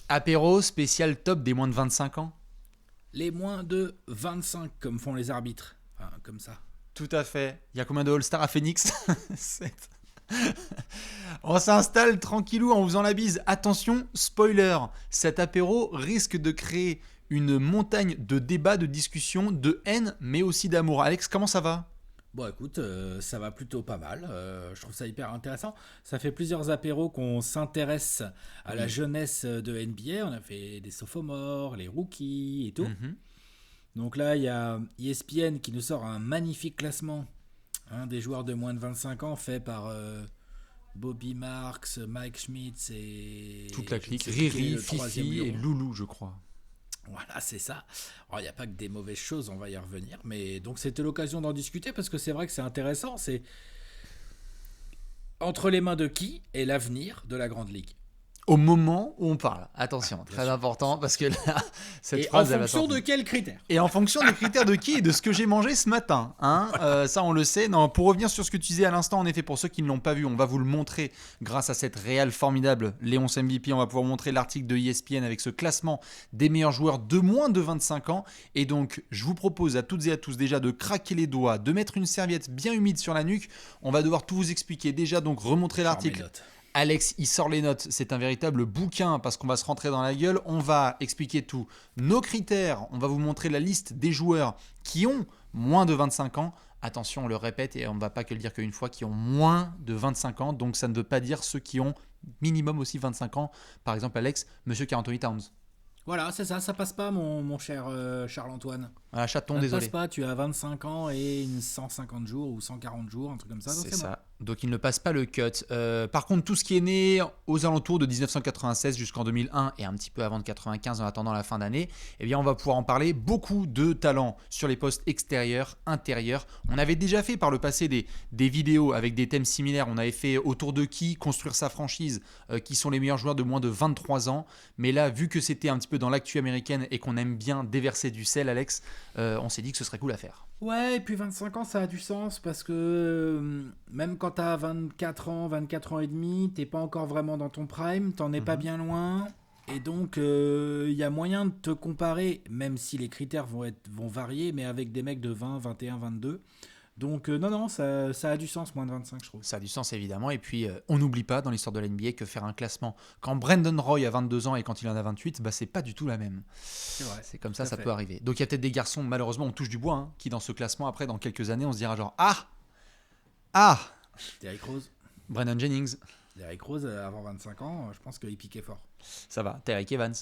Apéro spécial top des moins de 25 ans. Les moins de 25, comme font les arbitres. Enfin, comme ça. Tout à fait. Il y a combien de All-Star à Phoenix? 7. On s'installe tranquillou en faisant la bise. Attention, spoiler, cet apéro risque de créer une montagne de débats, de discussions, de haine, mais aussi d'amour. Alex, comment ça va? Bon, écoute, ça va plutôt pas mal. Je trouve ça hyper intéressant. Ça fait plusieurs apéros qu'on s'intéresse à la Oui. jeunesse de NBA. On a fait des sophomores, les rookies et tout. Mhm. Donc là, il y a ESPN qui nous sort un magnifique classement, hein, des joueurs de moins de 25 ans fait par Bobby Marks, Mike Schmitz et Toute la je ne clique. sais plus quel est Riri, le troisième Fifi et lion. Loulou, je crois. Voilà, c'est ça. Alors, il n'y a pas que des mauvaises choses, on va y revenir. Mais donc, c'était l'occasion d'en discuter parce que c'est vrai que c'est intéressant. C'est entre les mains de qui est l'avenir de la Grande Ligue. Au moment où on parle. Attention, Bien très sûr. important, parce que là, cette Et en phrase, elle va fonction de sortir. quels critères? Et en fonction des critères de qui et de ce que j'ai mangé ce matin. Hein, ça, on le sait. Non, pour revenir sur ce que tu disais à l'instant, en effet, pour ceux qui ne l'ont pas vu, on va vous le montrer grâce à cette réelle formidable Léon MVP. On va pouvoir montrer l'article de ESPN avec ce classement des meilleurs joueurs de moins de 25 ans. Et donc, je vous propose à toutes et à tous déjà de craquer les doigts, de mettre une serviette bien humide sur la nuque. On va devoir tout vous expliquer. Déjà, donc, remontrer Genre mes l'article. notes. Alex, il sort les notes. C'est un véritable bouquin parce qu'on va se rentrer dans la gueule. On va expliquer tout. Nos critères, on va vous montrer la liste des joueurs qui ont moins de 25 ans. Attention, on le répète et on ne va pas que le dire qu'une fois, qui ont moins de 25 ans. Donc ça ne veut pas dire ceux qui ont minimum aussi 25 ans. Par exemple, Alex, Monsieur Carl Anthony Towns. Voilà, c'est ça passe pas, mon cher Charles-Antoine. Voilà, chaton, Ça ne passe désolé. pas, tu as 25 ans et une 150 jours ou 140 jours, un truc comme ça, donc C'est c'est bon. ça. Donc il ne passe pas le cut. Par contre, tout ce qui est né aux alentours de 1996 jusqu'en 2001 et un petit peu avant de 95 en attendant la fin d'année, eh bien on va pouvoir en parler. Beaucoup de talents sur les postes extérieurs, intérieurs. On avait déjà fait par le passé des vidéos avec des thèmes similaires. On avait fait autour de qui construire sa franchise, qui sont les meilleurs joueurs de moins de 23 ans. Mais là, vu que c'était un petit peu dans l'actu américaine et qu'on aime bien déverser du sel, Alex, on s'est dit que ce serait cool à faire. Ouais, et puis 25 ans, ça a du sens parce que même quand t'as 24 ans et demi, t'es pas encore vraiment dans ton prime, t'en es pas Mhm. bien loin. Et donc, il y a moyen de te comparer, même si les critères vont varier, mais avec des mecs de 20, 21, 22. Donc, non, ça a du sens, moins de 25, je trouve. Ça a du sens évidemment. Et puis, on n'oublie pas dans l'histoire de la NBA que faire un classement quand Brandon Roy a 22 ans et quand il en a 28, bah, c'est pas du tout la même. C'est vrai, C'est comme tout ça, à ça fait. peut arriver. Donc il y a peut-être des garçons, malheureusement, on touche du bois, hein, qui dans ce classement, après, dans quelques années, on se dira genre Ah Derrick Rose, Brandon Jennings, avant 25 ans, je pense qu'il piquait fort. ça va, Terry Evans.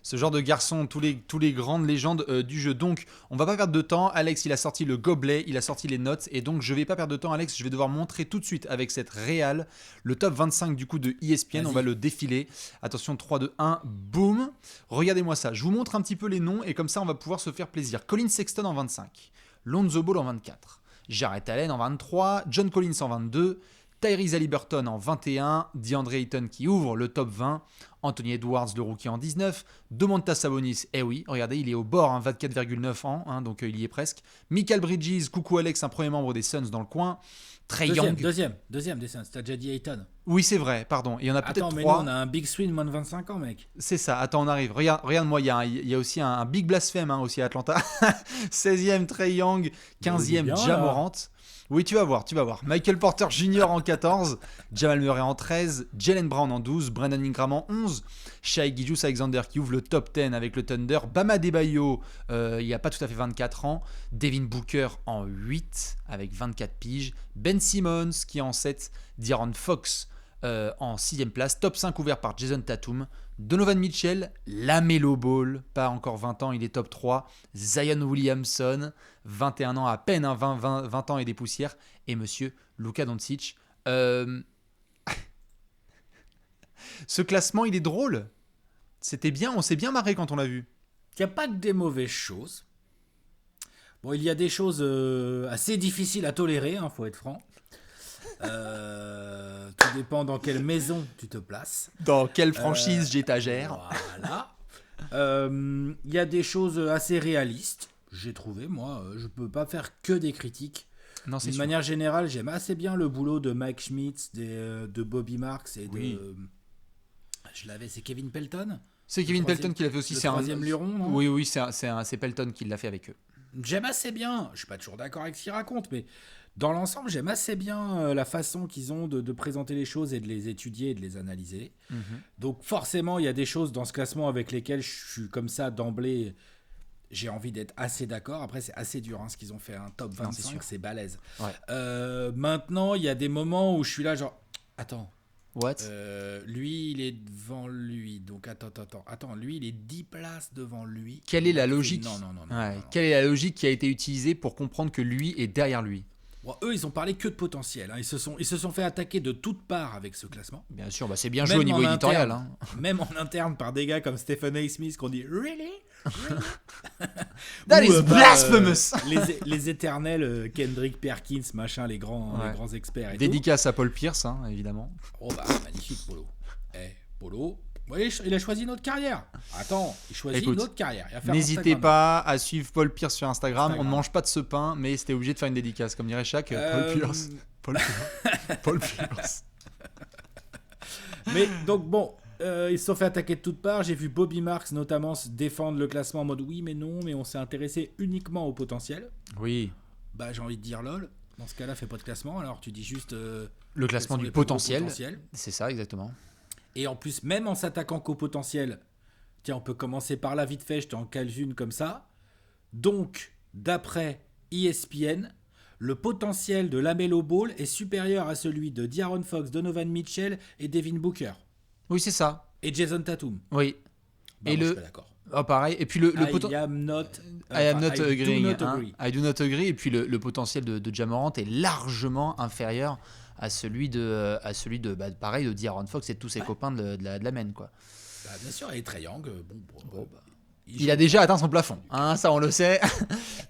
Ce genre de garçons, tous les grandes légendes du jeu. Donc, on va pas perdre de temps. Alex, il a sorti le gobelet, il a sorti les notes. Et donc, je vais pas perdre de temps, Alex. Je vais devoir montrer tout de suite avec cette réale le top 25 du coup de ESPN. On Vas-y. va le défiler. Attention, 3, 2, 1, boum. Regardez-moi ça. Je vous montre un petit peu les noms et comme ça, on va pouvoir se faire plaisir. Colin Sexton en 25. Lonzo Ball en 24. Jarrett Allen en 23. John Collins en 22. Tyrese Haliburton en 21, DeAndre Ayton qui ouvre le top 20, Anthony Edwards le rookie en 19, Domantas Sabonis, eh oui, regardez, il est au bord, hein, 24,9 ans, hein, donc il y est presque. Michael Bridges, coucou Alex, un premier membre des Suns dans le coin. Trey Young, Deuxième des Suns, t'as déjà dit Ayton. oui c'est vrai, pardon, il y en a peut-être Attends, mais nous, on 3. a un big swing moins de 25 ans, mec. C'est ça, attends, on arrive. Regarde-moi, il y a aussi un big blasphème hein, aussi à Atlanta. 16e Trey Young, Mais on est 15e bien, Ja là. Morant. Oui, tu vas voir, tu vas voir. Michael Porter Jr. en 14, Jamal Murray en 13, Jalen Brown en 12, Brandon Ingram en 11, Shai Gilgeous-Alexander qui ouvre le top 10 avec le Thunder, Bam Adebayo, il n'y a pas tout à fait 24 ans, Devin Booker en 8 avec 24 piges, Ben Simmons qui est en 7, De'Aaron Fox en 6e place, top 5 ouvert par Jason Tatum, Donovan Mitchell, LaMelo Ball, pas encore 20 ans, il est top 3, Zion Williamson, 21 ans à peine, hein, 20 ans et des poussières, et monsieur Luka Doncic. Ce classement, il est drôle. C'était bien, on s'est bien marré quand on l'a vu. Il n'y a pas que des mauvaises choses. Bon, il y a des choses assez difficiles à tolérer, faut être franc. Tout dépend dans quelle maison tu te places. Dans quelle Euh, franchise j'étagère. voilà. Il y a des choses assez réalistes. J'ai trouvé, moi, je peux pas faire que des critiques. Non, c'est D'une sûr. manière générale, j'aime assez bien le boulot de Mike Schmitz, de Bobby Marks et Oui. Je l'avais, c'est Kevin Pelton. C'est Kevin Pelton qui l'a fait aussi. Le C'est troisième luron, non? Oui, c'est Pelton qui l'a fait avec eux. J'aime assez bien, je suis pas toujours d'accord avec ce qu'il raconte, mais dans l'ensemble, j'aime assez bien la façon qu'ils ont de présenter les choses et de les étudier et de les analyser. Donc forcément, il y a des choses dans ce classement avec lesquelles je suis comme ça d'emblée, j'ai envie d'être assez d'accord. Après, c'est assez dur, hein, ce qu'ils ont fait. Un top 25, c'est balèze. Ouais. Maintenant, il y a des moments où je suis là genre, attends. What? Lui, il est devant lui. Donc, attends. Lui, il est 10 places devant lui. Quelle est la logique? Non. Quelle est la logique qui a été utilisée pour comprendre que lui est derrière lui? Bon, eux, ils ont parlé que de potentiel. Hein. Ils se sont fait attaquer de toutes parts avec ce classement. Bien sûr, bah c'est bien joué au niveau éditorial. Hein. Même en interne par des gars comme Stephen A. Smith qui ont dit Really? That is blasphemous. Les éternels Kendrick Perkins, machin, les grands experts. Et dédicace à Paul Pierce, hein, évidemment. Oh bah magnifique Polo. Polo. Oui, il a choisi une autre carrière. Attends, il choisit une autre carrière. N'hésitez pas à suivre Paul Pierce sur Instagram. On ne mange pas de ce pain, mais c'était obligé de faire une dédicace. Comme dirait Shaq, Paul Pierce. Paul Pierce. Mais donc bon, ils se sont fait attaquer de toutes parts. J'ai vu Bobby Marks notamment se défendre le classement en mode oui mais non, mais on s'est intéressé uniquement au potentiel. Oui. Bah j'ai envie de dire lol. Dans ce cas-là, fais pas de classement. Alors tu dis juste le classement du potentiel. C'est ça exactement. Et en plus, même en s'attaquant qu'au potentiel, tiens, on peut commencer par là vite fait, je t'en cale une comme ça. Donc, d'après ESPN, le potentiel de LaMelo Ball est supérieur à celui de De'Aaron Fox, Donovan Mitchell et Devin Booker. Oui, c'est ça. Et Jason Tatum. Oui. Bah, et moi, je suis pas d'accord. Oh, pareil. Et puis le I am not agreeing. Do not agree. I do not agree. Et puis le potentiel de Ja Morant est largement inférieur à celui de pareil de De'Aaron Fox et de tous ses copains de la main quoi. Bah, bien sûr, et Trae Young, il a déjà atteint son plafond, hein, ça on le sait.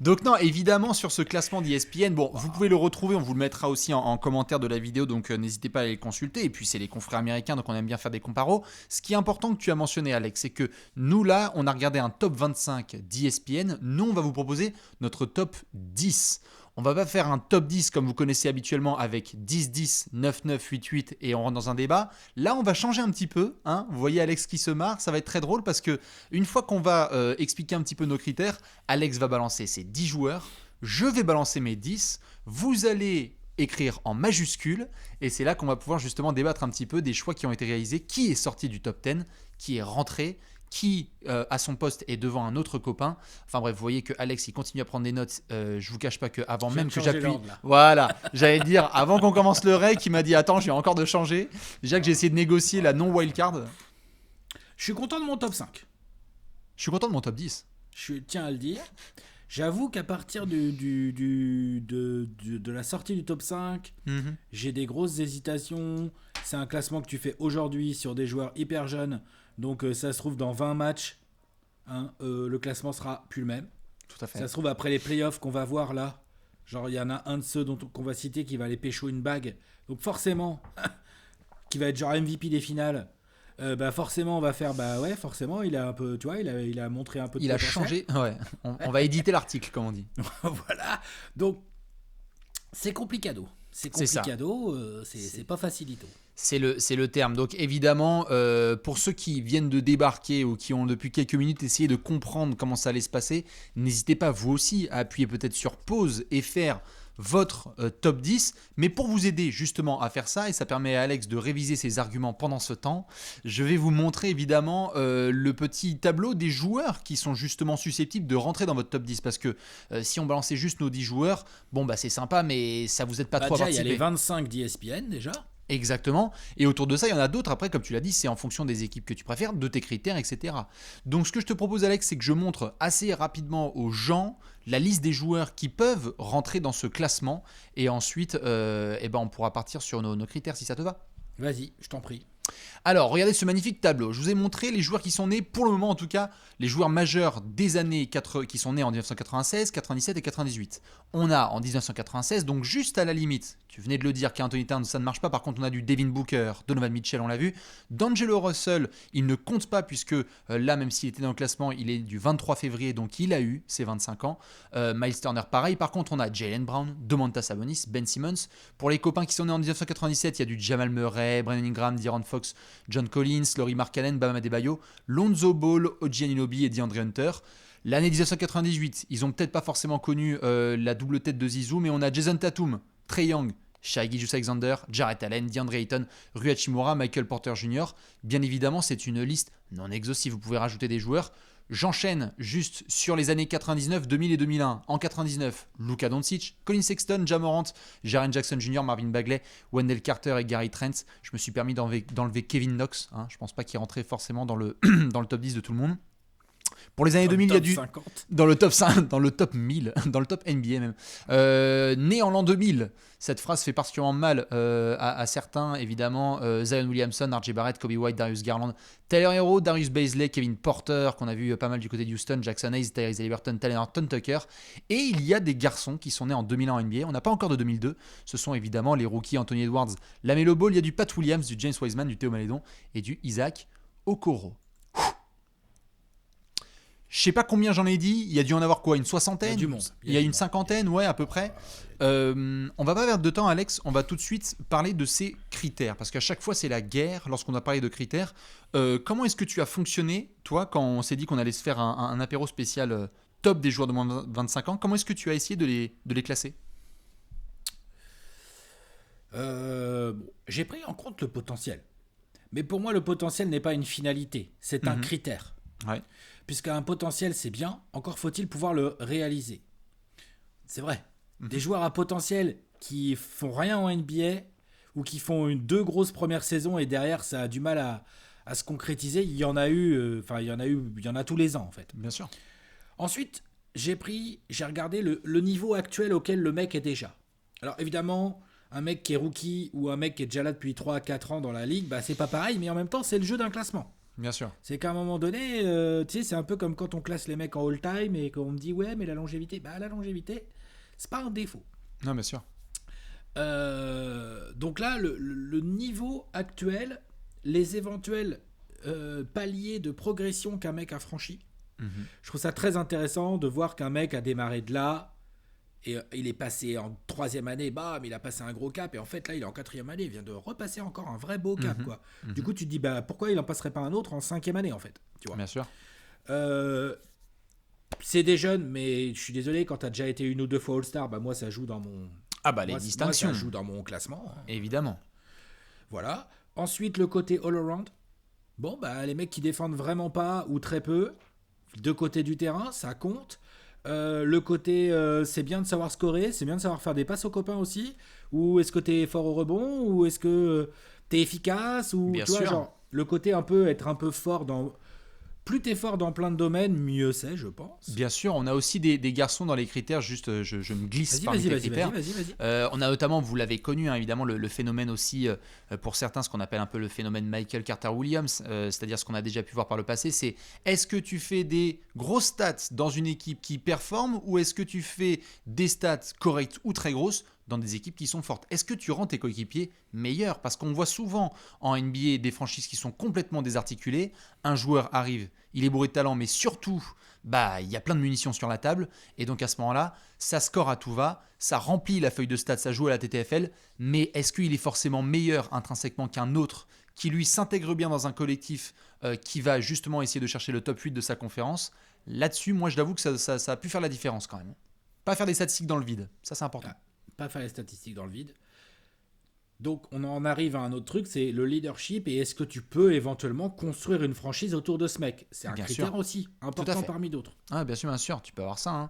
Donc non, évidemment sur ce classement d'ESPN, vous pouvez le retrouver, on vous le mettra aussi en commentaire de la vidéo, donc n'hésitez pas à aller le consulter. Et puis c'est les confrères américains, donc on aime bien faire des comparos. Ce qui est important que tu as mentionné Alex, c'est que nous là, on a regardé un top 25 d'ESPN, nous on va vous proposer notre top 10. On va pas faire un top 10 comme vous connaissez habituellement avec 10-10, 9-9, 8-8 et on rentre dans un débat. Là, on va changer un petit peu. Hein. Vous voyez Alex qui se marre, ça va être très drôle parce que une fois qu'on va expliquer un petit peu nos critères, Alex va balancer ses 10 joueurs, je vais balancer mes 10, vous allez écrire en majuscule et c'est là qu'on va pouvoir justement débattre un petit peu des choix qui ont été réalisés, qui est sorti du top 10, qui est rentré, qui à son poste est devant un autre copain. Enfin bref, vous voyez que Alex il continue à prendre des notes. Je vous cache pas que avant même que j'appuie, voilà, j'allais dire avant qu'on commence le rec, il m'a dit attends, j'ai encore de changer. Déjà que j'ai essayé de négocier la non wildcard. Je suis content de mon top 5. Je suis content de mon top 10. Je tiens à le dire. J'avoue qu'à partir de la sortie du top 5, j'ai des grosses hésitations. C'est un classement que tu fais aujourd'hui sur des joueurs hyper jeunes. Donc ça se trouve dans 20 matchs, hein, le classement sera plus le même. Tout à fait. Ça se trouve après les playoffs qu'on va voir là. Genre il y en a un de ceux qu'on va citer qui va aller pécho une bague. Donc forcément, qui va être genre MVP des finales. Forcément on va faire forcément il a un peu, tu vois, il a montré un peu de il a potentiel. changé, ouais. On va éditer l'article comme on dit. Voilà. Donc c'est complicado. C'est pas facilito. C'est le terme. Donc évidemment, pour ceux qui viennent de débarquer ou qui ont depuis quelques minutes essayé de comprendre comment ça allait se passer, n'hésitez pas vous aussi à appuyer peut-être sur pause et faire votre top 10. Mais pour vous aider justement à faire ça, et ça permet à Alex de réviser ses arguments pendant ce temps, je vais vous montrer évidemment le petit tableau des joueurs qui sont justement susceptibles de rentrer dans votre top 10. Parce que si on balançait juste nos 10 joueurs, c'est sympa, mais ça vous aide pas trop à participer. Il y a les 25 d'ESPN déjà. Exactement. Et autour de ça, il y en a d'autres. Après, comme tu l'as dit, c'est en fonction des équipes que tu préfères, de tes critères, etc. Donc, ce que je te propose, Alex, c'est que je montre assez rapidement aux gens la liste des joueurs qui peuvent rentrer dans ce classement. Et ensuite, on pourra partir sur nos critères, si ça te va. Vas-y, je t'en prie. Alors, regardez ce magnifique tableau. Je vous ai montré les joueurs qui sont nés, pour le moment en tout cas, les joueurs majeurs des années qui sont nés en 1996, 97 et 98. On a en 1996, donc juste à la limite, tu venais de le dire qu'Anthony Towns, ça ne marche pas. Par contre, on a du Devin Booker, Donovan Mitchell, on l'a vu. D'Angelo Russell, il ne compte pas puisque là, même s'il était dans le classement, il est du 23 février, donc il a eu ses 25 ans. Miles Turner, pareil. Par contre, on a Jaylen Brown, Domantas Sabonis, Ben Simmons. Pour les copains qui sont nés en 1997, il y a du Jamal Murray, Brandon Ingram, De'Aaron Fox, John Collins, Laurie Markkanen, Bam Adebayo, Lonzo Ball, OG Anunoby et DeAndre Hunter. L'année 1998, ils ont peut-être pas forcément connu la double tête de Zizou, mais on a Jason Tatum, Trae Young, Shai Gilgeous-Alexander, Jarrett Allen, DeAndre Ayton, Rui Hachimura, Michael Porter Jr. Bien évidemment, c'est une liste non exhaustive, vous pouvez rajouter des joueurs. J'enchaîne juste sur les années 99, 2000 et 2001. En 99, Luka Doncic, Colin Sexton, Ja Morant, Jaren Jackson Jr., Marvin Bagley, Wendell Carter et Gary Trent. Je me suis permis d'enlever Kevin Knox. Je pense pas qu'il rentrait forcément dans le top 10 de tout le monde. Pour les années 2000, il y a du 50. dans le top 5, dans le top 1000, dans le top NBA même. Né en l'an 2000, cette phrase fait particulièrement mal à certains, évidemment. Zion Williamson, RJ Barrett, Kobe White, Darius Garland, Tyler Hero, Darius Bazley, Kevin Porter, qu'on a vu pas mal du côté de Houston, Jackson Hayes, Tyrese Haliburton, Talen Horton Tucker. Et il y a des garçons qui sont nés en 2001 en NBA. On n'a pas encore de 2002. Ce sont évidemment les rookies Anthony Edwards, LaMelo Ball. Il y a du Pat Williams, du James Wiseman, du Théo Maledon et du Isaac Okoro. Je sais pas combien j'en ai dit, il y a dû en avoir quoi, une soixantaine ? Il y a du monde. Il y a une cinquantaine, ouais, à peu près. On va pas perdre de temps, Alex, on va tout de suite parler de ces critères, parce qu'à chaque fois c'est la guerre lorsqu'on a parlé de critères. Comment est-ce que tu as fonctionné, toi, quand on s'est dit qu'on allait se faire un apéro spécial top des joueurs de moins de 25 ans, comment est-ce que tu as essayé de les classer ? J'ai pris en compte le potentiel. Mais pour moi, le potentiel n'est pas une finalité, c'est un critère. Ouais. Puisqu'un potentiel, c'est bien, encore faut-il pouvoir le réaliser. C'est vrai. Des joueurs à potentiel qui font rien en NBA ou qui font deux grosses premières saisons et derrière, ça a du mal à se concrétiser, il y en a eu, il y en a tous les ans, en fait. Bien sûr. Ensuite, j'ai regardé le niveau actuel auquel le mec est déjà. Alors, évidemment, un mec qui est rookie ou un mec qui est déjà là depuis 3 à 4 ans dans la ligue, c'est pas pareil, mais en même temps, c'est le jeu d'un classement. Bien sûr. C'est qu'à un moment donné, tu sais, c'est un peu comme quand on classe les mecs en all-time et qu'on me dit, ouais, mais la longévité, la longévité, c'est pas un défaut. Non, bien sûr. Donc là, le niveau actuel, les éventuels paliers de progression qu'un mec a franchi, je trouve ça très intéressant de voir qu'un mec a démarré de là, et il est passé en 3e année, bam, il a passé un gros cap, et en fait là il est en 4e année, il vient de repasser encore un vrai beau cap, quoi. Du coup tu te dis, pourquoi il en passerait pas un autre en 5e année, en fait, tu vois. Bien sûr. C'est des jeunes, mais je suis désolé, quand tu as déjà été une ou deux fois All-Star, moi ça joue dans mon... les distinctions. Moi, ça joue dans mon classement. Évidemment. Voilà. Ensuite, le côté all-around. Les mecs qui défendent vraiment pas ou très peu, deux côtés du terrain, ça compte. Le côté, c'est bien de savoir scorer, c'est bien de savoir faire des passes aux copains aussi. Ou est-ce que t'es fort au rebond, ou est-ce que t'es efficace, ou bien tu vois, sûr. genre le côté être un peu fort dans. Plus t'es fort dans plein de domaines, mieux c'est, je pense. Bien sûr, on a aussi des garçons dans les critères, juste je me glisse parmi les critères. Vas-y. On a notamment, vous l'avez connu, évidemment, le phénomène aussi, pour certains, ce qu'on appelle un peu le phénomène Michael Carter-Williams, c'est-à-dire ce qu'on a déjà pu voir par le passé, c'est est-ce que tu fais des grosses stats dans une équipe qui performe, ou est-ce que tu fais des stats correctes ou très grosses dans des équipes qui sont fortes? Est-ce que tu rends tes coéquipiers meilleurs? Parce qu'on voit souvent en NBA des franchises qui sont complètement désarticulées. Un joueur arrive, il est bourré de talent, mais surtout, il y a plein de munitions sur la table. Et donc à ce moment-là, ça score à tout va, ça remplit la feuille de stats, ça joue à la TTFL. Mais est-ce qu'il est forcément meilleur intrinsèquement qu'un autre qui lui s'intègre bien dans un collectif qui va justement essayer de chercher le top 8 de sa conférence? Là-dessus, moi je l'avoue que ça a pu faire la différence quand même. Pas faire des statistiques dans le vide, ça c'est important. Pas faire les statistiques dans le vide. Donc on en arrive à un autre truc, c'est le leadership, et est-ce que tu peux éventuellement construire une franchise autour de ce mec? C'est un critère aussi important parmi d'autres. Bien sûr, tu peux avoir ça.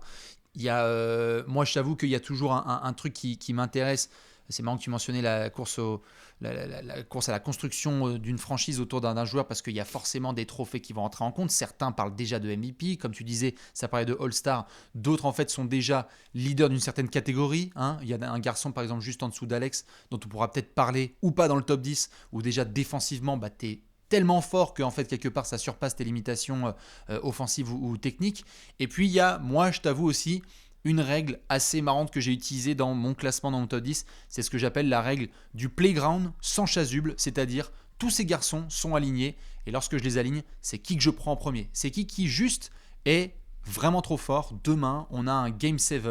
Il y a, moi je t'avoue qu'il y a toujours un truc qui m'intéresse. C'est marrant que tu mentionnais la course à la construction d'une franchise autour d'un joueur, parce qu'il y a forcément des trophées qui vont rentrer en compte. Certains parlent déjà de MVP, comme tu disais, ça parlait de All-Star. D'autres en fait sont déjà leaders d'une certaine catégorie. Il y a un garçon par exemple juste en dessous d'Alex, dont on pourra peut-être parler ou pas dans le top 10, où déjà défensivement t'es tellement fort que en fait quelque part ça surpasse tes limitations offensives ou techniques. Et puis il y a, moi je t'avoue aussi, une règle assez marrante que j'ai utilisée dans mon classement dans mon top 10, c'est ce que j'appelle la règle du playground sans chasuble, c'est-à-dire tous ces garçons sont alignés, et lorsque je les aligne, c'est qui que je prends en premier. C'est qui juste est vraiment trop fort. Demain, on a un Game 7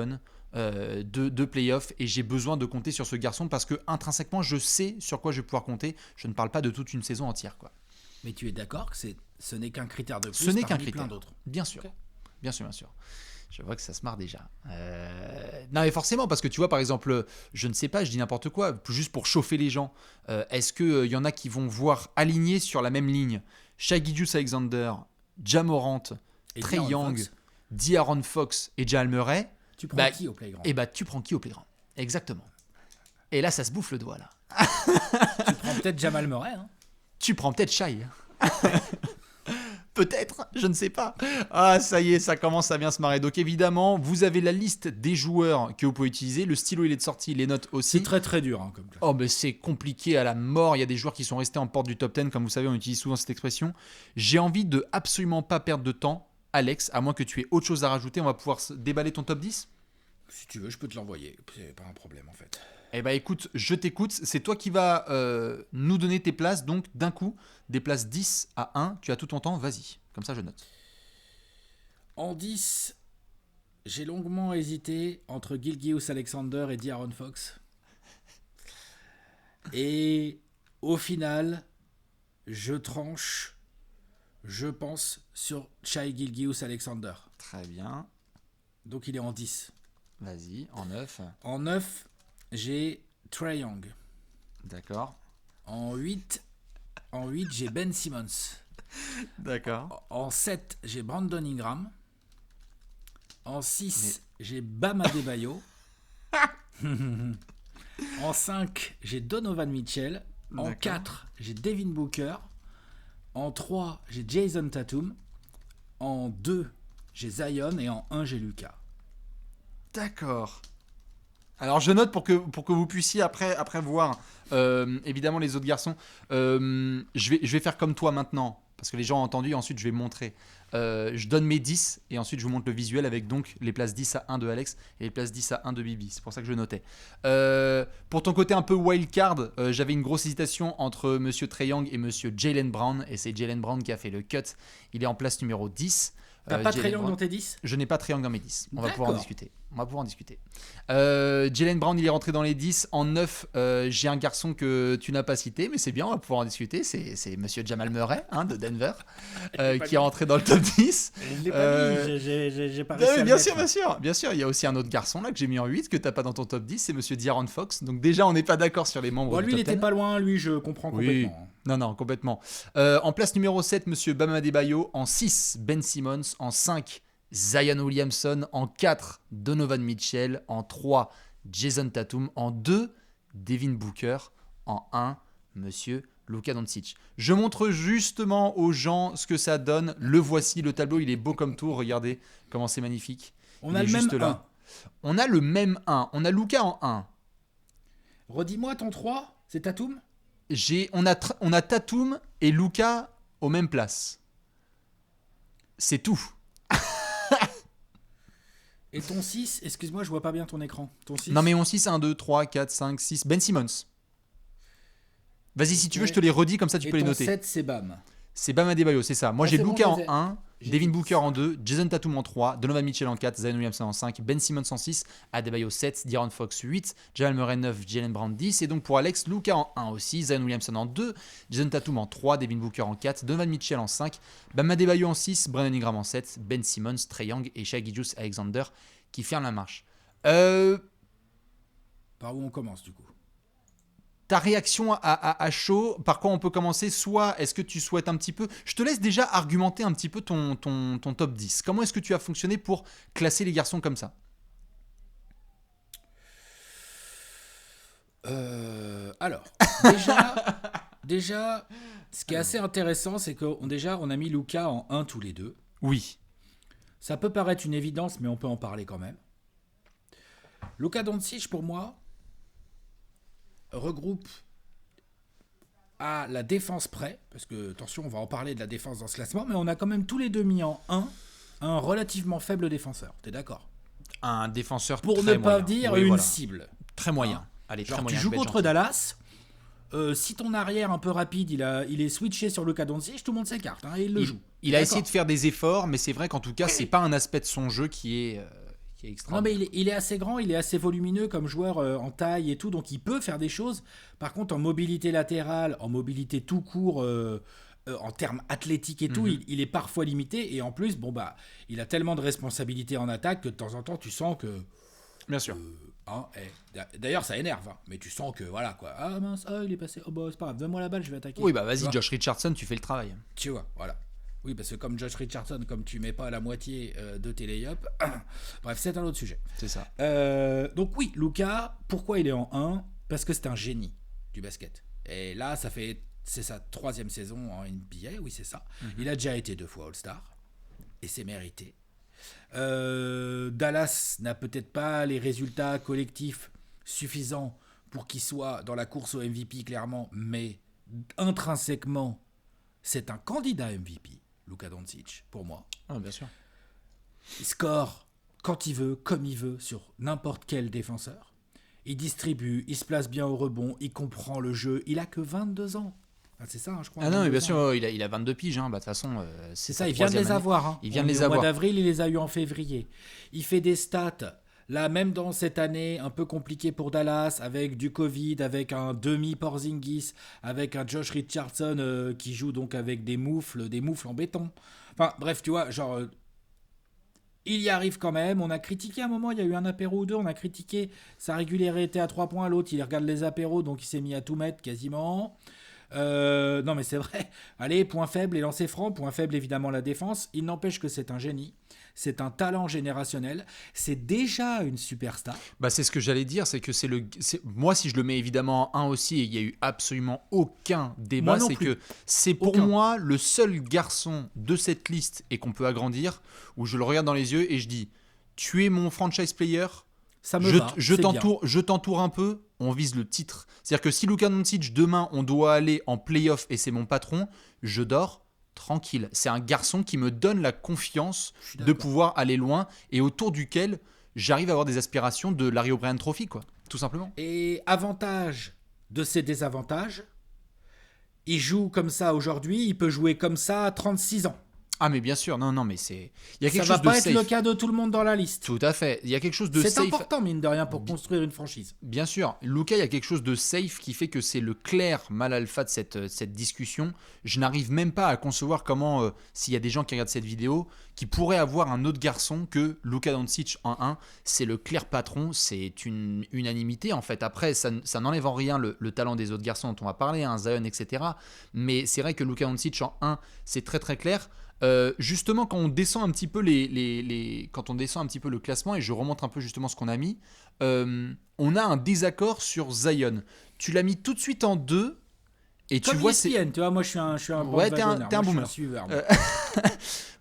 de playoff et j'ai besoin de compter sur ce garçon parce que intrinsèquement je sais sur quoi je vais pouvoir compter. Je ne parle pas de toute une saison entière, quoi. Mais tu es d'accord que ce n'est qu'un critère de plus Ce n'est qu'un parmi critère. plein d'autres. Bien sûr. Ok. Bien sûr, bien sûr. Je vois que ça se marre déjà. Non, mais forcément, parce que tu vois, par exemple, je ne sais pas, je dis n'importe quoi, juste pour chauffer les gens. Est-ce qu'il y en a qui vont voir aligner sur la même ligne Shai Gilgeous-Alexander, Ja Morant, Et Trae De'Aaron Young, Fox, De'Aaron Fox et Jamal Murray? tu prends Bah, qui au playground? Et bah, tu prends qui au playground? Exactement. Et là, ça se bouffe le doigt, là. Tu prends peut-être Jamal Murray. Hein. Tu prends peut-être Shai. Peut-être, je ne sais pas. Ah, ça y est, ça commence à bien se marrer. Donc évidemment, vous avez la liste des joueurs que vous pouvez utiliser. Le stylo, il est de sortie, les notes aussi. C'est très très dur comme classe. Oh, mais c'est compliqué à la mort. Il y a des joueurs qui sont restés en porte du top 10. Comme vous savez, on utilise souvent cette expression. J'ai envie de absolument pas perdre de temps. Alex, à moins que tu aies autre chose à rajouter, on va pouvoir déballer ton top 10. Si tu veux, je peux te l'envoyer. C'est pas un problème en fait. Eh bah écoute, je t'écoute. C'est toi qui vas nous donner tes places. Donc d'un coup, des places 10 à 1. Tu as tout ton temps, vas-y. Comme ça, je note. En 10, j'ai longuement hésité entre Gilgeous-Alexander et De'Aaron Fox. Et au final, je tranche, je pense, sur Shai Gilgeous-Alexander. Très bien. Donc il est en 10. Vas-y, en 9. En 9, j'ai Trae Young. D'accord. En 8, j'ai Ben Simmons. D'accord. En 7, j'ai Brandon Ingram. En 6, j'ai Bam Adebayo. En 5, j'ai Donovan Mitchell. En D'accord. 4, j'ai Devin Booker. En 3, j'ai Jason Tatum. En 2, j'ai Zion. Et en 1, j'ai Lucas. D'accord. Alors je note pour que vous puissiez après voir évidemment les autres garçons. Je vais faire comme toi maintenant parce que les gens ont entendu et ensuite je vais montrer. Je donne mes 10 et ensuite je vous montre le visuel avec donc les places 10 à 1 de Alex et les places 10 à 1 de Bibi. C'est pour ça que je notais. Pour ton côté un peu wildcard, j'avais une grosse hésitation entre Monsieur Trae Young et Monsieur Jaylen Brown et c'est Jaylen Brown qui a fait le cut. Il est en place numéro 10. T'as pas Trae Jaylen Young Brown. dans tes 10 ? Je n'ai pas Trae Young dans mes 10. On va pouvoir en D'accord. discuter. Jaylen Brown, il est rentré dans les 10. En 9, j'ai un garçon que tu n'as pas cité, mais c'est bien, on va pouvoir en discuter. C'est Monsieur Jamal Murray de Denver qui est rentré dans le top 10. Je l'ai pas dit, j'ai pas Non, réussi mais à bien le sûr, mettre. bien sûr. Il y a aussi un autre garçon là que j'ai mis en 8 que tu n'as pas dans ton top 10, c'est Monsieur De'Aaron Fox. Donc déjà, on n'est pas d'accord sur les membres Bon, du lui, il top était 10. pas loin, lui, je comprends Oui. complètement. Non, complètement. En place numéro 7, Monsieur Bam Adebayo. En 6, Ben Simmons. En 5, Zion Williamson. En 4, Donovan Mitchell. En 3, Jason Tatum. En 2, Devin Booker. En 1, Monsieur Luka Doncic. Je montre justement aux gens ce que ça donne. Le voici, le tableau, il est beau comme tout. Regardez comment c'est magnifique. On Il a est le même juste 1. là. On a le même 1. On a Luka en 1. Redis-moi ton 3, c'est Tatum ? On a Tatum et Luka aux mêmes places. C'est tout. Et ton 6, excuse-moi, je vois pas bien ton écran. Ton 6 Non mais on 6, 1, 2, 3, 4, 5, 6. Ben Simmons. Vas-y, si tu veux, Ok. je te les redis, comme ça tu Et peux les ton noter. 7, c'est Bam. C'est Bam Adebayo, c'est ça. Moi Ah, j'ai c'est bon, Luka je en les ai. 1, J'ai Devin dit Booker ça. en 2, Jason Tatum en 3, Donovan Mitchell en 4, Zion Williamson en 5, Ben Simmons en 6, Adebayo 7, De'Aaron Fox 8, Jamal Murray 9, Jaylen Brown 10. Et donc pour Alex, Luka en 1 aussi, Zion Williamson en 2, Jason Tatum en 3, Devin Booker en 4, Donovan Mitchell en 5, Bam Adebayo en 6, Brandon Ingram en 7, Ben Simmons, Trae Young et Shai Gilgeous-Alexander qui ferment la marche. Par où on commence du coup ? Ta réaction à chaud, par quoi on peut commencer? Soit est-ce que tu souhaites un petit peu... Je te laisse déjà argumenter un petit peu ton top 10. Comment est-ce que tu as fonctionné pour classer les garçons comme ça? Alors, déjà, ce qui est assez intéressant, c'est qu'on a mis Luka en 1 tous les deux. Oui. Ça peut paraître une évidence, mais on peut en parler quand même. Luka Doncic, pour moi, regroupe à la défense près, parce que, attention, on va en parler de la défense dans ce classement, mais on a quand même tous les deux mis en 1 un relativement faible défenseur. T'es d'accord ? Un défenseur Pour très ne pas moyen. dire Oui, une voilà. cible. Très moyen. Allez, Genre, très moyen. tu je joues vais être contre gentil. Dallas, si ton arrière un peu rapide, il est switché sur Luka Doncic, tout le monde s'écarte, et il le joue. Il a D'accord. essayé de faire des efforts, mais c'est vrai qu'en tout cas, c'est pas un aspect de son jeu qui est qui est extra. Non, mais il est assez grand, il est assez volumineux comme joueur en taille et tout, donc il peut faire des choses. Par contre, en mobilité latérale, en mobilité tout court, en termes athlétiques et tout, il est parfois limité. Et en plus, bon bah, il a tellement de responsabilités en attaque que de temps en temps, tu sens que. Bien sûr. D'ailleurs, ça énerve, hein, mais tu sens que voilà quoi. Ah mince, il est passé. Oh bah, c'est pas grave, donne-moi la balle, je vais attaquer. Oui, bah vas-y, Josh Richardson, tu fais le travail. Tu vois, voilà. Oui, parce que comme Josh Richardson, comme tu mets pas la moitié de tes lay-up, bref, c'est un autre sujet. C'est ça. Donc oui, Luka, pourquoi il est en 1 ? Parce que c'est un génie du basket. Et là, c'est sa 3e saison en NBA, oui c'est ça. Il a déjà été 2 fois All-Star, et c'est mérité. Dallas n'a peut-être pas les résultats collectifs suffisants pour qu'il soit dans la course au MVP clairement, mais intrinsèquement, c'est un candidat MVP, Luka Doncic, pour moi. Ah, bien sûr. Il score quand il veut, comme il veut, sur n'importe quel défenseur. Il distribue, il se place bien au rebond, il comprend le jeu. Il a que 22 ans. Ah, c'est ça, hein, je crois. Ah non, mais bien sûr, il a 22 piges. Hein. Bah, de toute façon, c'est ça, il vient de les avoir. Hein. Il vient de les avoir. Au mois d'avril, il les a eu en février. Il fait des stats. Là, même dans cette année un peu compliquée pour Dallas, avec du Covid, avec un demi-Porzingis, avec un Josh Richardson qui joue donc avec des moufles en béton. Enfin, bref, tu vois, genre... il y arrive quand même. On a critiqué à un moment, il y a eu un apéro ou deux, on a critiqué sa régularité à 3 points. L'autre, il regarde les apéros, donc il s'est mis à tout mettre quasiment. Non mais c'est vrai. Allez, point faible et lancer franc. Point faible évidemment la défense. Il n'empêche que c'est un génie. C'est un talent générationnel. C'est déjà une superstar. Bah c'est ce que j'allais dire, c'est que moi si je le mets évidemment en 1 aussi, et il n'y a eu absolument aucun débat, c'est que c'est pour moi le seul garçon de cette liste et qu'on peut agrandir, où je le regarde dans les yeux et je dis, tu es mon franchise player. Ça me va, je t'entoure un peu, on vise le titre. C'est-à-dire que si Luka Doncic, demain, on doit aller en playoff et c'est mon patron, je dors tranquille. C'est un garçon qui me donne la confiance de pouvoir aller loin et autour duquel j'arrive à avoir des aspirations de Larry O'Brien Trophy, quoi, tout simplement. Et avantage de ses désavantages, il joue comme ça aujourd'hui, il peut jouer comme ça à 36 ans. Ah mais bien sûr, non mais c'est... Il y a quelque ça chose va de pas safe. être le cas de tout le monde dans la liste. Tout à fait, il y a quelque chose de c'est safe. C'est important mine de rien pour construire une franchise. Bien sûr, Luka, il y a quelque chose de safe qui fait que c'est le clair mal alpha de cette discussion. Je n'arrive même pas à concevoir comment, s'il y a des gens qui regardent cette vidéo, qui pourraient avoir un autre garçon que Luka Doncic en 1. C'est le clair patron, c'est une unanimité en fait. Après, ça n'enlève en rien le talent des autres garçons dont on va parler, hein, Zion, etc. Mais c'est vrai que Luka Doncic en 1, c'est très très clair. Justement quand on descend un petit peu quand on descend un petit peu le classement et je remonte un peu justement ce qu'on a mis, on a un désaccord sur Zion. Tu l'as mis tout de suite en 2 et comme tu vois ESPN, tu vois, moi je suis un ouais, t'es un boomer.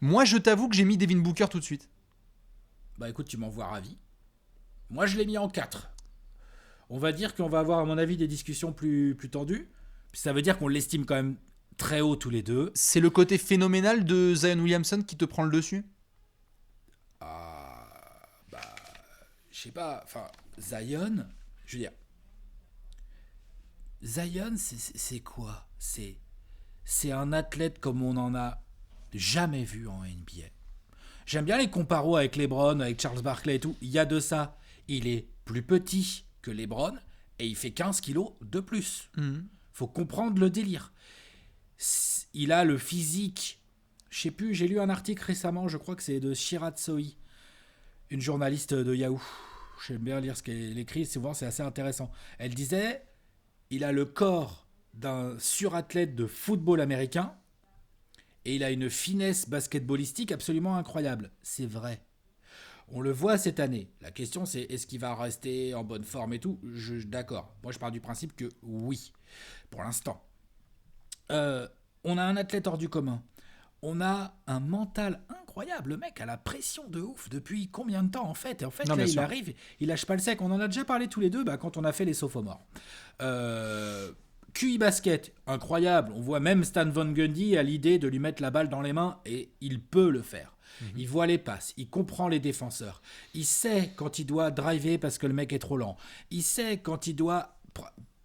Moi je t'avoue que j'ai mis Devin Booker tout de suite. Bah écoute, tu m'envoies ravi. Moi je l'ai mis en 4. On va dire qu'on va avoir à mon avis des discussions plus tendues. Puis ça veut dire qu'on l'estime quand même très haut tous les deux. C'est le côté phénoménal de Zion Williamson qui te prend le dessus ? Je sais pas, enfin, Zion, je veux dire, Zion, c'est quoi ? C'est un athlète comme on n'en a jamais vu en NBA. J'aime bien les comparos avec LeBron, avec Charles Barkley et tout. Il y a de ça. Il est plus petit que LeBron et il fait 15 kilos de plus. Faut comprendre le délire. Il a le physique, je sais plus, j'ai lu un article récemment, je crois que c'est de Shira Tsoi, une journaliste de Yahoo. J'aime bien lire ce qu'elle écrit, souvent c'est assez intéressant. Elle disait, il a le corps d'un surathlète de football américain et il a une finesse basketballistique absolument incroyable. C'est vrai. On le voit cette année. La question c'est, est-ce qu'il va rester en bonne forme et tout ? D'accord. Moi je pars du principe que oui, pour l'instant. On a un athlète hors du commun. On a un mental incroyable. Le mec a la pression de ouf depuis combien de temps en fait ? Et en fait, non, là, il arrive, il lâche pas le sec. On en a déjà parlé tous les deux quand on a fait les sophomores. QI basket, incroyable. On voit même Stan Van Gundy à l'idée de lui mettre la balle dans les mains et il peut le faire. Il voit les passes, il comprend les défenseurs. Il sait quand il doit driver parce que le mec est trop lent. Il sait quand il doit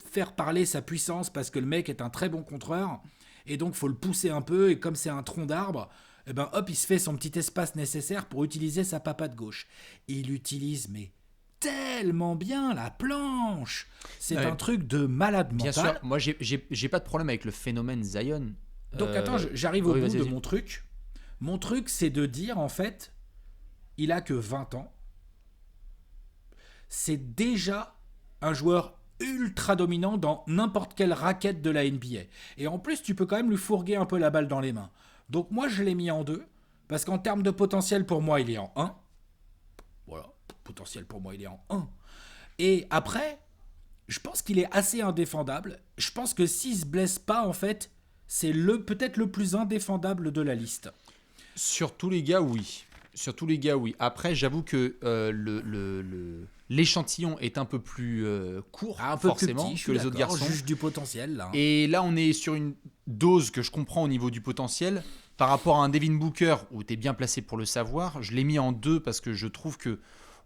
faire parler sa puissance parce que le mec est un très bon contreur et donc faut le pousser un peu et comme c'est un tronc d'arbre, eh ben hop, il se fait son petit espace nécessaire pour utiliser sa papate gauche. Il utilise, mais tellement bien la planche. C'est Ouais. un truc de malade Bien mental. sûr, moi j'ai pas de problème avec le phénomène Zion. Donc attends, j'arrive au oui, bout vas-y, de vas-y. mon truc. Mon truc, c'est de dire, en fait, il a que 20 ans. C'est déjà un joueur ultra dominant dans n'importe quelle raquette de la NBA. Et en plus, tu peux quand même lui fourguer un peu la balle dans les mains. Donc moi, je l'ai mis en 2, parce qu'en termes de potentiel, pour moi, il est en 1. Voilà, potentiel pour moi, il est en 1. Et après, je pense qu'il est assez indéfendable. Je pense que s'il se blesse pas, en fait, c'est peut-être le plus indéfendable de la liste. Sur tous les gars, oui. Sur tous les gars, oui. Après, j'avoue que l'échantillon est un peu plus court, Un peu forcément, plus petit, que les autres garçons. Juge du potentiel, là. Et là, on est sur une dose que je comprends au niveau du potentiel. Par rapport à un Devin Booker, où tu es bien placé pour le savoir, je l'ai mis en 2 parce que je trouve que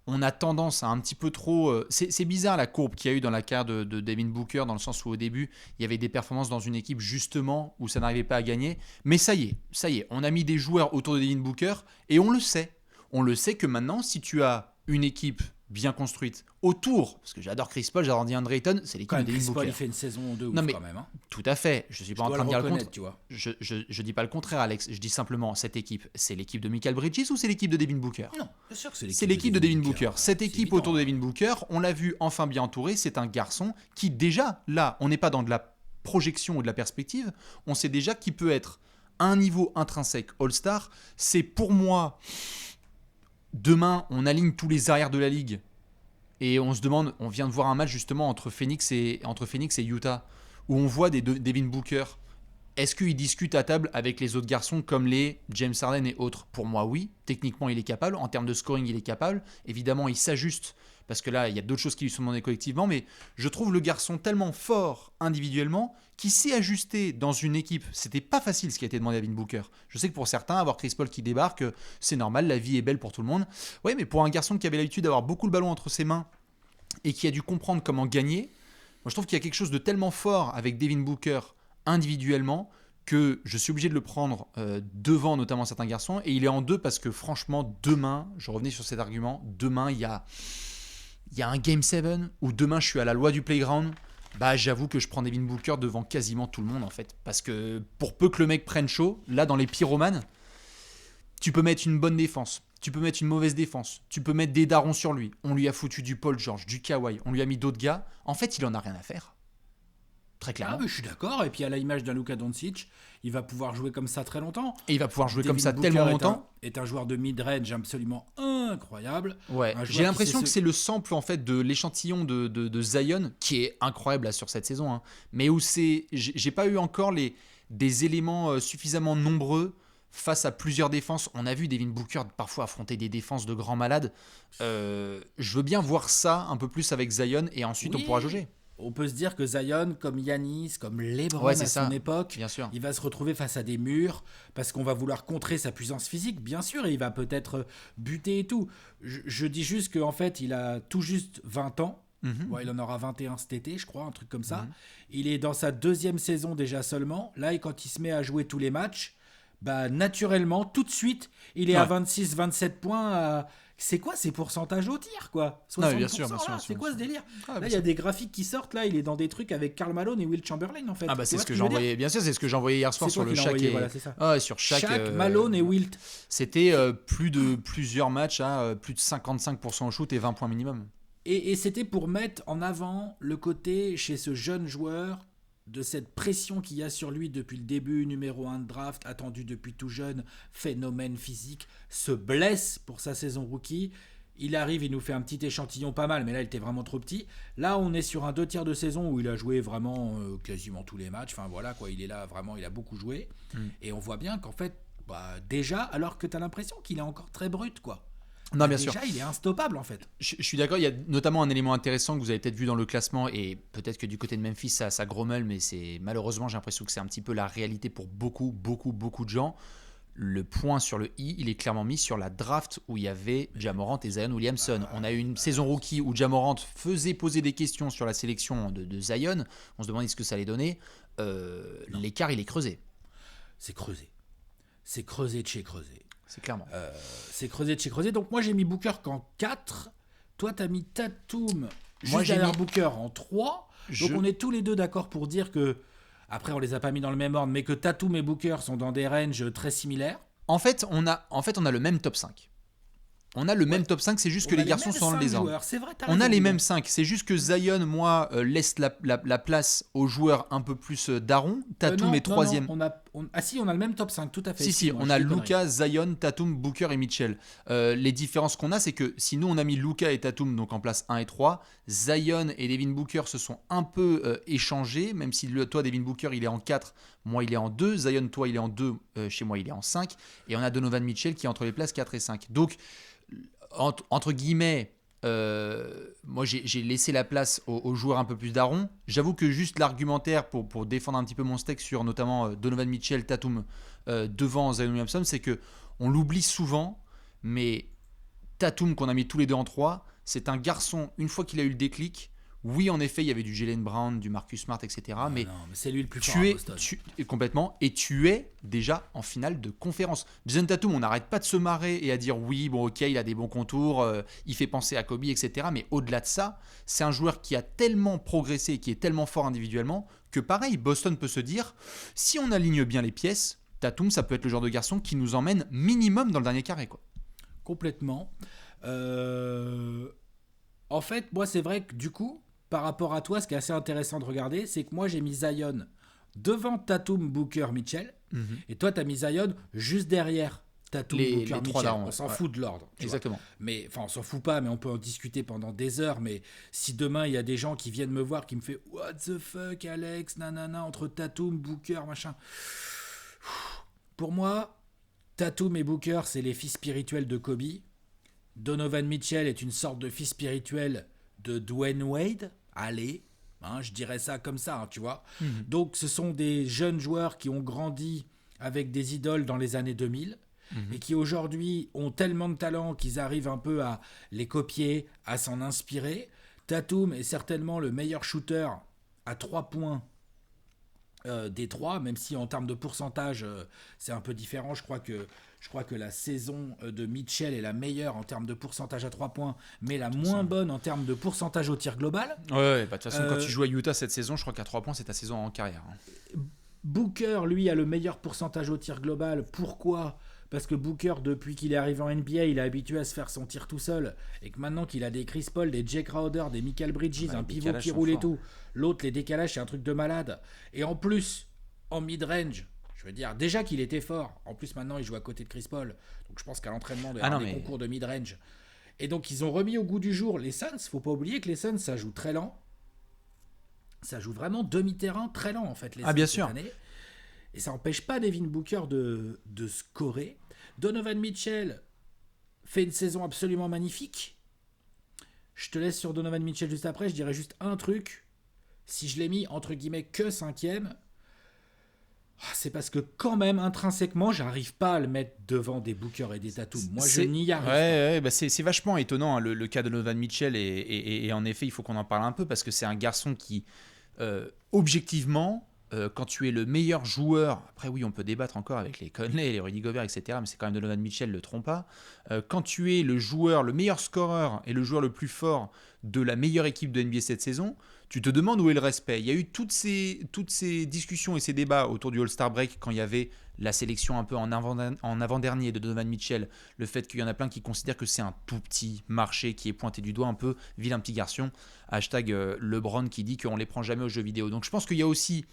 on a tendance à un petit peu trop... C'est bizarre la courbe qu'il y a eu dans la carrière de Devin Booker, dans le sens où au début, il y avait des performances dans une équipe justement où ça n'arrivait pas à gagner. Mais ça y est, on a mis des joueurs autour de Devin Booker et on le sait. On le sait que maintenant, si tu as une équipe bien construite autour, parce que j'adore Chris Paul, j'adore DeAndre Ayton, c'est l'équipe Quand de même, Devin Chris Booker. Paul, il fait une saison 2 Non, mais quand même. Hein. tout à fait, je suis pas en dois train de le dire le reconnaître, contraire. tu vois. Je dis pas le contraire, Alex. Je dis simplement, cette équipe, c'est l'équipe de Michael Bridges ou c'est l'équipe de Devin Booker? Non, bien sûr que C'est l'équipe de Devin Booker. Cette équipe autour de Devin Booker, on l'a vu enfin bien entouré. C'est un garçon qui déjà, là, on n'est pas dans de la projection ou de la perspective. On sait déjà qu'il peut être à un niveau intrinsèque All-Star. C'est pour moi, demain, on aligne tous les arrières de la ligue. Et on se demande, on vient de voir un match justement entre Phoenix et Utah, où on voit Devin Booker. Est-ce qu'il discute à table avec les autres garçons comme les James Harden et autres? Pour moi, oui. Techniquement, il est capable. En termes de scoring, il est capable. Évidemment, il s'ajuste parce que là, il y a d'autres choses qui lui sont demandées collectivement. Mais je trouve le garçon tellement fort individuellement qu'il s'est ajusté dans une équipe. C'était pas facile ce qui a été demandé à Devin Booker. Je sais que pour certains, avoir Chris Paul qui débarque, c'est normal. La vie est belle pour tout le monde. Oui, mais pour un garçon qui avait l'habitude d'avoir beaucoup le ballon entre ses mains et qui a dû comprendre comment gagner, moi je trouve qu'il y a quelque chose de tellement fort avec Devin Booker individuellement que je suis obligé de le prendre devant notamment certains garçons, et il est en 2 parce que franchement demain, je revenais sur cet argument, demain il y a un Game 7 où demain je suis à la loi du playground, bah j'avoue que je prends Devin Booker devant quasiment tout le monde en fait, parce que pour peu que le mec prenne chaud, là dans les pyromanes, tu peux mettre une bonne défense, tu peux mettre une mauvaise défense, tu peux mettre des darons sur lui, on lui a foutu du Paul George, du Kawhi, on lui a mis d'autres gars, en fait il en a rien à faire. Très clairement. Ah, mais je suis d'accord. Et puis à l'image d'un Luka Doncic, il va pouvoir jouer comme ça très longtemps. Et il va pouvoir jouer Devin comme ça Booker tellement longtemps. Est un joueur de mid-range absolument incroyable. Ouais. Un joueur J'ai l'impression qui que sait c'est le sample en fait de l'échantillon de Zion qui est incroyable là, sur cette saison, hein. Mais où j'ai pas eu encore des éléments suffisamment nombreux face à plusieurs défenses. On a vu Devin Booker parfois affronter des défenses de grands malades. Je veux bien voir ça un peu plus avec Zion et ensuite Oui. on pourra jauger. On peut se dire que Zion, comme Yanis, comme LeBron Ouais, à c'est son ça. époque, Bien sûr. il va se retrouver face à des murs parce qu'on va vouloir contrer sa puissance physique, bien sûr, et il va peut-être buter et tout. Je dis juste qu'en fait, il a tout juste 20 ans. Ouais, il en aura 21 cet été, je crois, un truc comme ça. Il est dans sa 2e saison déjà seulement. Là, et quand il se met à jouer tous les matchs, bah, naturellement, tout de suite, il est à 26-27 points. C'est quoi ces pourcentages au tir, quoi? 60%, Non, bien sûr, bien sûr, là, bien c'est sûr. quoi ce délire? Ah, Là, il y a des graphiques qui sortent, là, il est dans des trucs avec Karl Malone et Will Chamberlain, en fait. Ah bah Tu c'est vois ce que je j'ai veux dire envoyé, bien sûr, c'est ce que j'ai envoyé hier soir C'est sur toi le qui l'as Shaq envoyé, et voilà, c'est ça. Ah ouais, sur Shaq, Shaq, Malone et Wilt. C'était plusieurs matchs à plus de 55% au shoot et 20 points minimum. Et c'était pour mettre en avant le côté, chez ce jeune joueur, de cette pression qu'il y a sur lui depuis le début, numéro 1 de draft, attendu depuis tout jeune, phénomène physique, se blesse pour sa saison rookie. Il arrive, il nous fait un petit échantillon pas mal, mais là il était vraiment trop petit. Là on est sur un 2 tiers de saison où il a joué vraiment quasiment tous les matchs. Enfin voilà quoi, il est là vraiment, il a beaucoup joué. Et on voit bien qu'en fait, bah, déjà, alors que tu as l'impression qu'il est encore très brut quoi. Non, bien sûr. Déjà il est instoppable en fait. Je suis d'accord, il y a notamment un élément intéressant que vous avez peut-être vu dans le classement, et peut-être que du côté de Memphis ça grommelle, mais c'est malheureusement j'ai l'impression que c'est un petit peu la réalité pour beaucoup de gens. Le point sur le i, il est clairement mis sur la draft où il y avait Ja Morant et Zion Williamson. On a eu une saison rookie où Ja Morant faisait poser des questions sur la sélection de Zion. On se demandait ce que ça allait donner. L'écart, il est creusé. C'est creusé. c'est creusé de chez creusé. C'est clairement. C'est creusé de chez creusé. Donc moi j'ai mis Booker qu'en 4. Toi t'as mis Tatum Moi, juste derrière Booker en 3. Donc on est tous les deux d'accord pour dire que, après on les a pas mis dans le même ordre, mais que Tatum et Booker sont dans des ranges très similaires. En fait, on a le même top 5. On a le même top 5, c'est juste que les garçons sont dans les ordres. C'est vrai, On a les mêmes 5, c'est juste que Zion, moi, laisse la place aux joueurs un peu plus darons. Tatum est troisième. Ah si, on a le même top 5, tout à fait. Si, on a Luka, Zion, Tatum, Booker et Mitchell. Les différences qu'on a, c'est que si nous on a mis Luka et Tatum donc en place 1 et 3, Zion et Devin Booker se sont un peu échangés, même si toi Devin Booker il est en 4, moi il est en 2, Zion toi il est en 2, chez moi il est en 5, et on a Donovan Mitchell qui est entre les places 4 et 5. Donc, entre guillemets, moi j'ai laissé la place aux joueurs un peu plus darons. J'avoue que juste l'argumentaire pour défendre un petit peu mon steak sur notamment Donovan Mitchell, Tatum devant Zion Williamson, c'est que on l'oublie souvent, mais Tatum qu'on a mis tous les deux en 3, c'est un garçon, une fois qu'il a eu le déclic, oui en effet il y avait du Jaylen Brown, du Marcus Smart, etc. Mais c'est lui le plus fort à Boston. Complètement, et tu es déjà en finale de conférence. Jason Tatum, on n'arrête pas de se marrer et à dire oui, bon ok, il a des bons contours, il fait penser à Kobe, etc. Mais au-delà de ça, c'est un joueur qui a tellement progressé et qui est tellement fort individuellement que pareil, Boston peut se dire, si on aligne bien les pièces, Tatum, ça peut être le genre de garçon qui nous emmène minimum dans le dernier carré, quoi. Complètement. En fait, moi c'est vrai que du coup, par rapport à toi, ce qui est assez intéressant de regarder, c'est que moi j'ai mis Zion devant Tatum, Booker, Mitchell, et toi tu as mis Zion juste derrière Tatum, Booker, Mitchell. On s'en fout de l'ordre. Exactement. Mais enfin, on s'en fout pas, mais on peut en discuter pendant des heures. Mais si demain il y a des gens qui viennent me voir, qui me fait What the fuck, Alex, nanana, entre Tatum, Booker, machin. Pour moi, Tatum et Booker, c'est les fils spirituels de Kobe. Donovan Mitchell est une sorte de fils spirituel de Dwayne Wade. Allez, je dirais ça comme ça, tu vois. Donc, ce sont des jeunes joueurs qui ont grandi avec des idoles dans les années 2000 et qui aujourd'hui ont tellement de talent qu'ils arrivent un peu à les copier, à s'en inspirer. Tatum est certainement le meilleur shooter à 3 points des 3, même si en termes de pourcentage, c'est un peu différent. Je crois que la saison de Mitchell est la meilleure en termes de pourcentage à 3 points, mais la moins bonne en termes de pourcentage au tir global. Ouais, de toute façon, quand tu joues à Utah cette saison, je crois qu'à 3 points, c'est ta saison en carrière. Booker, lui, a le meilleur pourcentage au tir global. Pourquoi ? Parce que Booker, depuis qu'il est arrivé en NBA, il est habitué à se faire son tir tout seul. Et que maintenant qu'il a des Chris Paul, des Jay Crowder, des Michael Bridges, un pivot qui roule et tout. L'autre, les décalages, c'est un truc de malade. Et en plus, en mid-range, je veux dire, déjà qu'il était fort. En plus, maintenant, il joue à côté de Chris Paul. Donc je pense qu'à l'entraînement, il y a des concours de mid-range. Et donc, ils ont remis au goût du jour les Suns. Faut pas oublier que les Suns, ça joue très lent. Ça joue vraiment demi-terrain très lent, en fait, les Suns, bien cette sûr. année. Et ça n'empêche pas Devin Booker de scorer. Donovan Mitchell fait une saison absolument magnifique. Je te laisse sur Donovan Mitchell juste après. Je dirais juste un truc. Si je l'ai mis, entre guillemets, que 5e, c'est parce que quand même, intrinsèquement, j'arrive pas à le mettre devant des Booker et des Tatum. Moi, je n'y arrive pas. C'est vachement étonnant, hein, le cas de Donovan Mitchell. Et en effet, il faut qu'on en parle un peu parce que c'est un garçon qui, objectivement... quand tu es le meilleur joueur, après oui on peut débattre encore avec les Conley, les Rudy Gobert, etc., mais c'est quand même Donovan Mitchell, le trompe pas. Quand tu es le joueur, le meilleur scoreur et le joueur le plus fort de la meilleure équipe de NBA cette saison, tu te demandes où est le respect. Il y a eu toutes ces discussions et ces débats autour du All-Star Break quand il y avait la sélection un peu en avant-dernier de Donovan Mitchell, le fait qu'il y en a plein qui considèrent que c'est un tout petit marché qui est pointé du doigt un peu, vilain petit garçon, hashtag LeBron qui dit qu'on les prend jamais aux jeux vidéo. Donc je pense qu'il y a aussi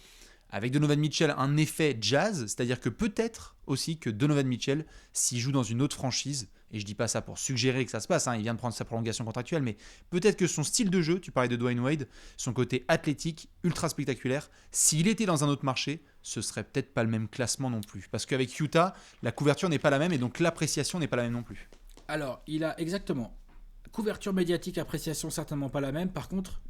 avec Donovan Mitchell un effet jazz, c'est-à-dire que peut-être aussi que Donovan Mitchell, s'il joue dans une autre franchise, et je dis pas ça pour suggérer que ça se passe, il vient de prendre sa prolongation contractuelle, mais peut-être que son style de jeu, tu parlais de Dwayne Wade, son côté athlétique, ultra spectaculaire, s'il était dans un autre marché, ce serait peut-être pas le même classement non plus. Parce qu'avec Utah, la couverture n'est pas la même et donc l'appréciation n'est pas la même non plus. Alors, il a exactement. Couverture médiatique, appréciation certainement pas la même. Par contre,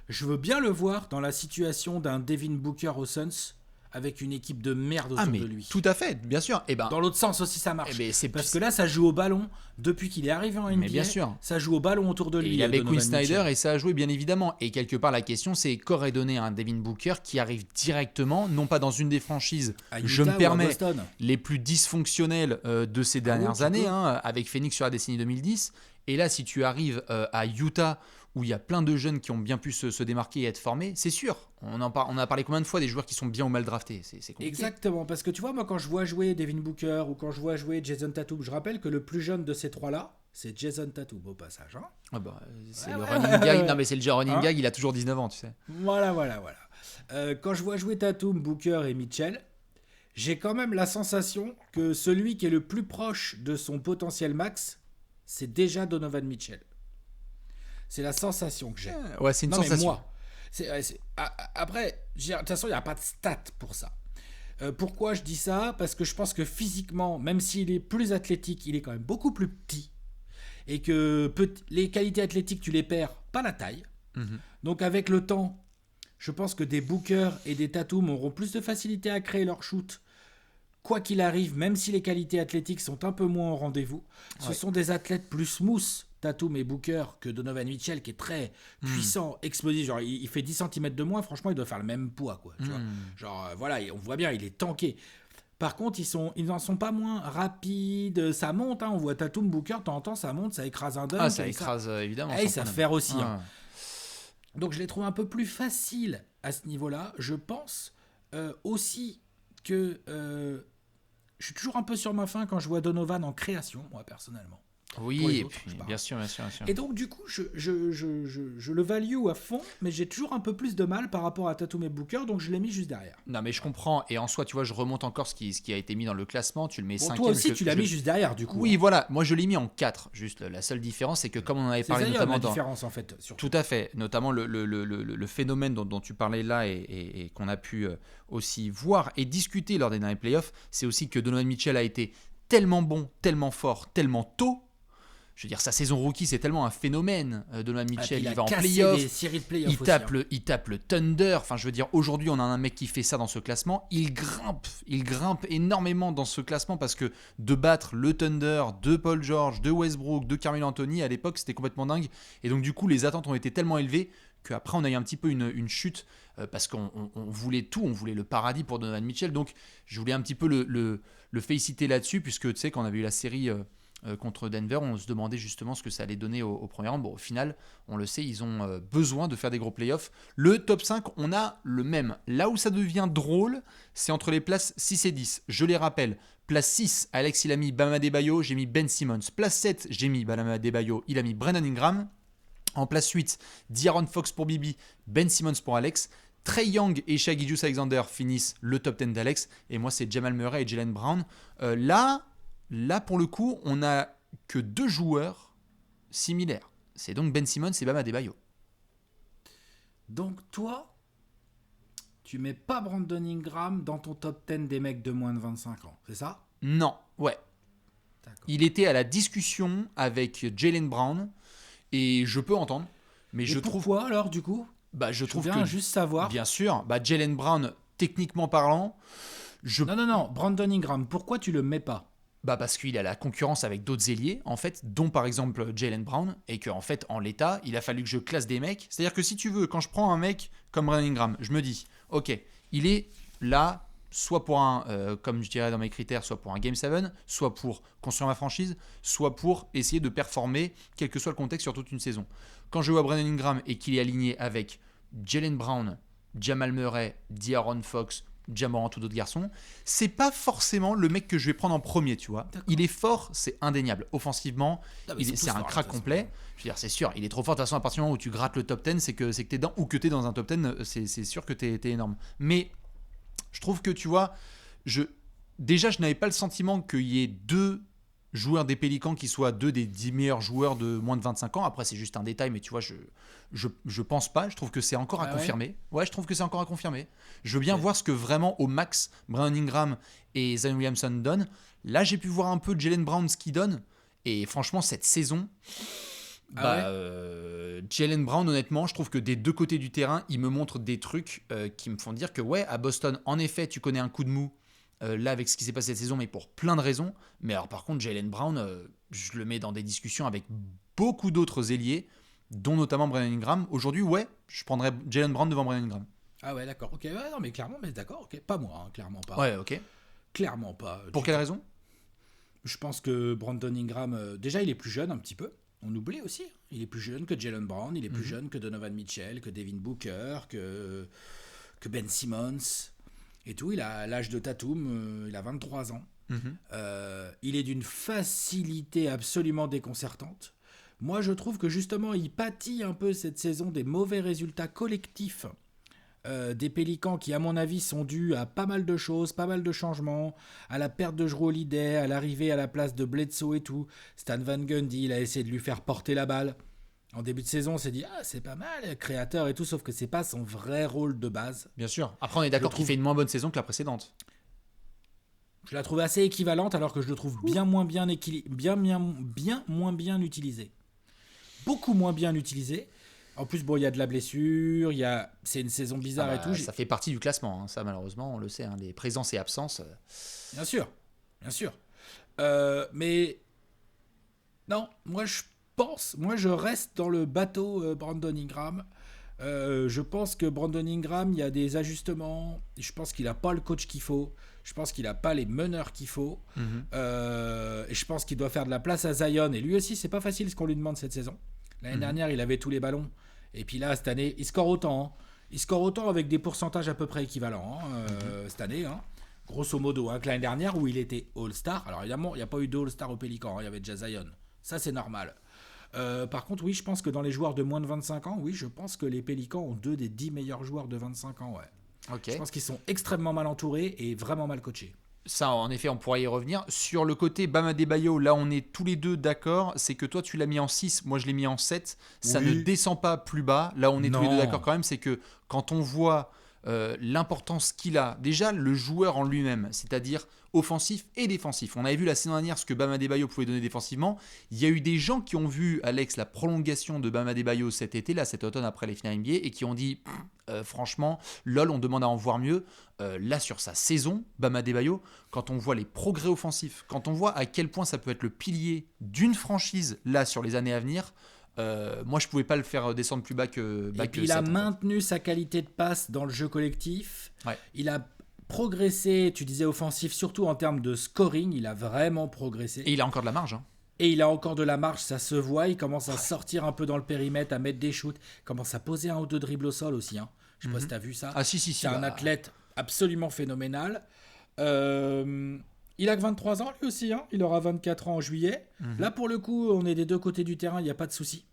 je veux bien le voir dans la situation d'un Devin Booker aux Suns avec une équipe de merde autour Ah mais de lui. tout à fait, bien sûr. Et ben, Dans l'autre sens aussi, ça marche. eh ben, c'est Parce que là, ça joue au ballon. Depuis qu'il est arrivé en NBA, Mais bien sûr. ça joue au ballon autour de Et lui. il avait Donovan Quinn Snyder Mitchell. et ça a joué bien évidemment. Et quelque part la question c'est qu'aurait donné un Devin Booker qui arrive directement, non pas dans une des franchises, À je Utah me ou à permets, Boston. les plus dysfonctionnelles de ces dernières tu années, peux. avec Phoenix sur la décennie 2010. Et là si tu arrives à Utah où il y a plein de jeunes qui ont bien pu se démarquer et être formés, c'est sûr. On a parlé combien de fois des joueurs qui sont bien ou mal draftés, c'est compliqué. Exactement, parce que tu vois, moi quand je vois jouer Devin Booker ou quand je vois jouer Jason Tatum, je rappelle que le plus jeune de ces trois-là, c'est Jason Tatum au passage. Hein. Ah bah, c'est Ouais, le ouais, running ouais, gag. ouais. Non mais c'est le running Hein gag, il a toujours 19 ans, tu sais. Voilà. Quand je vois jouer Tatum, Booker et Mitchell, j'ai quand même la sensation que celui qui est le plus proche de son potentiel max, c'est déjà Donovan Mitchell. C'est la sensation que j'ai. Ouais, c'est une Non, mais sensation. moi. Après, de toute façon, il n'y a pas de stats pour ça. Pourquoi je dis ça? Parce que je pense que physiquement, même s'il est plus athlétique, il est quand même beaucoup plus petit. Et que les qualités athlétiques, tu les perds, pas la taille. Mhm. Donc avec le temps, je pense que des Booker et des Tatum auront plus de facilité à créer leur shoot. Quoi qu'il arrive, même si les qualités athlétiques sont un peu moins au rendez-vous, ce sont des athlètes plus smooth, Tatum et Booker, que Donovan Mitchell, qui est très puissant, explosif. Genre, il fait 10 cm de moins, franchement, il doit faire le même poids, quoi. Tu vois. Genre, voilà, on voit bien, il est tanké. Par contre, ils n'en sont pas moins rapides. Ça monte, hein, on voit Tatum, Booker, de temps en temps, ça monte, ça écrase un dunk. Ah, ça écrase évidemment. Et sans ça problème. faire aussi. Ah. Hein. Donc je les trouve un peu plus faciles à ce niveau-là. Je pense aussi que je suis toujours un peu sur ma faim quand je vois Donovan en création, moi personnellement. Pour Oui, les et autres, puis, je parle. bien sûr. Et donc du coup, je le value à fond, mais j'ai toujours un peu plus de mal par rapport à Tatum et Booker, donc je l'ai mis juste derrière. Non, mais je comprends. Et en soi, tu vois, je remonte encore ce qui a été mis dans le classement. Tu le mets Bon, 5e. toi aussi, tu l'as mis juste derrière, du coup. Oui, hein. voilà. Moi, je l'ai mis en 4. Juste, la seule différence, c'est que comme on en avait C'est parlé ça, notamment la dans... différence, en fait. Surtout. Tout à fait. Notamment le phénomène dont tu parlais là et qu'on a pu aussi voir et discuter lors des derniers playoffs, c'est aussi que Donovan Mitchell a été tellement bon, tellement fort, tellement tôt. Je veux dire, sa saison rookie, c'est tellement un phénomène. Donovan Mitchell, il va en playoff. Il tape le Thunder. Enfin, je veux dire, aujourd'hui, on a un mec qui fait ça dans ce classement. Il grimpe énormément dans ce classement parce que de battre le Thunder, de Paul George, de Westbrook, de Carmelo Anthony, à l'époque, c'était complètement dingue. Et donc, du coup, les attentes ont été tellement élevées qu'après, on a eu un petit peu une chute parce qu'on voulait tout. On voulait le paradis pour Donovan Mitchell. Donc, je voulais un petit peu le féliciter là-dessus puisque, tu sais, quand on avait eu la série... contre Denver, on se demandait justement ce que ça allait donner au premier round. Bon, au final, on le sait, ils ont besoin de faire des gros playoffs. Le top 5, on a le même. Là où ça devient drôle, c'est entre les places 6 et 10. Je les rappelle, place 6, Alex, il a mis Bam Adebayo, j'ai mis Ben Simmons. Place 7, j'ai mis Bam Adebayo, il a mis Brandon Ingram. En place 8, De'Aaron Fox pour Bibi, Ben Simmons pour Alex. Trey Young et Shai Gilgeous-Alexander finissent le top 10 d'Alex. Et moi, c'est Jamal Murray et Jaylen Brown. Là, pour le coup, on n'a que 2 joueurs similaires. C'est donc Ben Simmons et Bam Adebayo. Donc toi, tu mets pas Brandon Ingram dans ton top 10 des mecs de moins de 25 ans, c'est ça? Non, ouais. D'accord. Il était à la discussion avec Jaylen Brown et je peux entendre. Mais je trouve, pourquoi alors du coup? je trouve viens que, juste savoir. bien sûr, Jaylen Brown, techniquement parlant, Non, Brandon Ingram, pourquoi tu le mets pas? parce qu'il a la concurrence avec d'autres ailiers, en fait, dont par exemple Jaylen Brown, et qu'en fait, en l'état, il a fallu que je classe des mecs. C'est-à-dire que si tu veux, quand je prends un mec comme Brandon Ingram, je me dis, ok, il est là, soit pour un, comme je dirais dans mes critères, soit pour un Game 7, soit pour construire ma franchise, soit pour essayer de performer, quel que soit le contexte, sur toute une saison. Quand je vois Brandon Ingram et qu'il est aligné avec Jaylen Brown, Jamal Murray, De'Aaron Fox, Ja Morant ou d'autres garçons, c'est pas forcément le mec que je vais prendre en premier, tu vois. D'accord. Il est fort, c'est indéniable. Offensivement, Ils sont c'est tous un forts, crack de toute complet. Je veux dire, c'est sûr, il est trop fort. De toute façon, à partir du moment où tu grattes le top 10, c'est que t'es dedans, ou que t'es dans un top 10, c'est sûr que t'es énorme. Mais je trouve que, tu vois, déjà, je n'avais pas le sentiment qu'il y ait 2 joueurs des Pélicans qui soient 2 des 10 meilleurs joueurs de moins de 25 ans. Après, c'est juste un détail, mais tu vois, je pense pas. Je trouve que c'est encore à confirmer. Ouais, je trouve que c'est encore à confirmer. Je veux bien voir ce que vraiment, au max, Brandon Ingram et Zion Williamson donnent. Là, j'ai pu voir un peu Jaylen Brown ce qu'il donne. Et franchement, cette saison, Jaylen Brown, honnêtement, je trouve que des deux côtés du terrain, il me montre des trucs qui me font dire que ouais, à Boston, en effet, tu connais un coup de mou là avec ce qui s'est passé cette saison, mais pour plein de raisons. Mais alors par contre, Jaylen Brown, je le mets dans des discussions avec beaucoup d'autres ailiers, dont notamment Brandon Ingram. Aujourd'hui, ouais, je prendrais Jaylen Brown devant Brandon Ingram. Ah ouais, d'accord. Ok, ouais, non, mais clairement, mais d'accord. Ok, pas moi, hein, clairement pas. Ouais, ok. Clairement pas. Pour quelle raison? Je pense que Brandon Ingram, déjà, il est plus jeune un petit peu. On oublie aussi. Il est plus jeune que Jaylen Brown, il est plus jeune que Donovan Mitchell, que Devin Booker, que Ben Simmons et tout. Il a l'âge de Tatum, il a 23 ans. Il est d'une facilité absolument déconcertante. Moi, je trouve que justement, il pâtit un peu cette saison des mauvais résultats collectifs des Pélicans qui, à mon avis, sont dus à pas mal de choses, pas mal de changements, à la perte de Jrue Holiday, à l'arrivée à la place de Bledsoe et tout. Stan Van Gundy, il a essayé de lui faire porter la balle. En début de saison, on s'est dit, ah, c'est pas mal, créateur et tout, sauf que c'est pas son vrai rôle de base. Bien sûr. Après, on est d'accord qu'il fait une moins bonne saison que la précédente. Je la trouve assez équivalente, alors que je le trouve bien moins bien utilisé. Beaucoup moins bien utilisé. En plus, bon, il y a de la blessure, c'est une saison bizarre et tout. Ça fait partie du classement, hein, ça malheureusement, on le sait, hein, les présences et absences. Bien sûr. Mais non, moi je reste dans le bateau Brandon Ingram. Je pense que Brandon Ingram, il y a des ajustements. Je pense qu'il n'a pas le coach qu'il faut. Je pense qu'il n'a pas les meneurs qu'il faut. Et je pense qu'il doit faire de la place à Zion. Et lui aussi, c'est pas facile ce qu'on lui demande cette saison. L'année dernière, il avait tous les ballons. Et puis là, cette année, il score autant. Hein. Il score autant avec des pourcentages à peu près équivalents cette année. Hein. Grosso modo, que l'année dernière où il était All-Star. Alors évidemment, il n'y a pas eu de All-Star au Pélican. Il y avait déjà Zion. Ça, c'est normal. Par contre, oui, je pense que dans les joueurs de moins de 25 ans, oui, je pense que les Pélicans ont 2 des 10 meilleurs joueurs de 25 ans. Ouais. Okay. Je pense qu'ils sont extrêmement mal entourés et vraiment mal coachés. Ça, en effet, on pourrait y revenir. Sur le côté Bam Adebayo, là, on est tous les deux d'accord. C'est que toi, tu l'as mis en 6, moi, je l'ai mis en 7. Ça ne descend pas plus bas. Là, on est tous les deux d'accord quand même. C'est que quand on voit l'importance qu'il a, déjà, le joueur en lui-même, c'est-à-dire offensif et défensif. On avait vu la saison dernière ce que Bam Adebayo pouvait donner défensivement. Il y a eu des gens qui ont vu, Alex, la prolongation de Bam Adebayo cet été, là, cet automne après les finales NBA, et qui ont dit, franchement, lol, on demande à en voir mieux. Là, sur sa saison, Bam Adebayo, quand on voit les progrès offensifs, quand on voit à quel point ça peut être le pilier d'une franchise, là, sur les années à venir, moi, je pouvais pas le faire descendre plus bas que et puis il a maintenu sa qualité de passe dans le jeu collectif. Ouais. Il a progressé, tu disais offensif, surtout en termes de scoring, il a vraiment progressé. Et il a encore de la marge. Hein. Et il a encore de la marge, ça se voit, il commence à sortir un peu dans le périmètre, à mettre des shoots, il commence à poser un ou deux dribbles au sol aussi. Hein. Je sais pas si tu as vu ça. Ah si. C'est un athlète absolument phénoménal. Il a que 23 ans lui aussi, hein. Il aura 24 ans en juillet. Là pour le coup, on est des deux côtés du terrain, il n'y a pas de souci.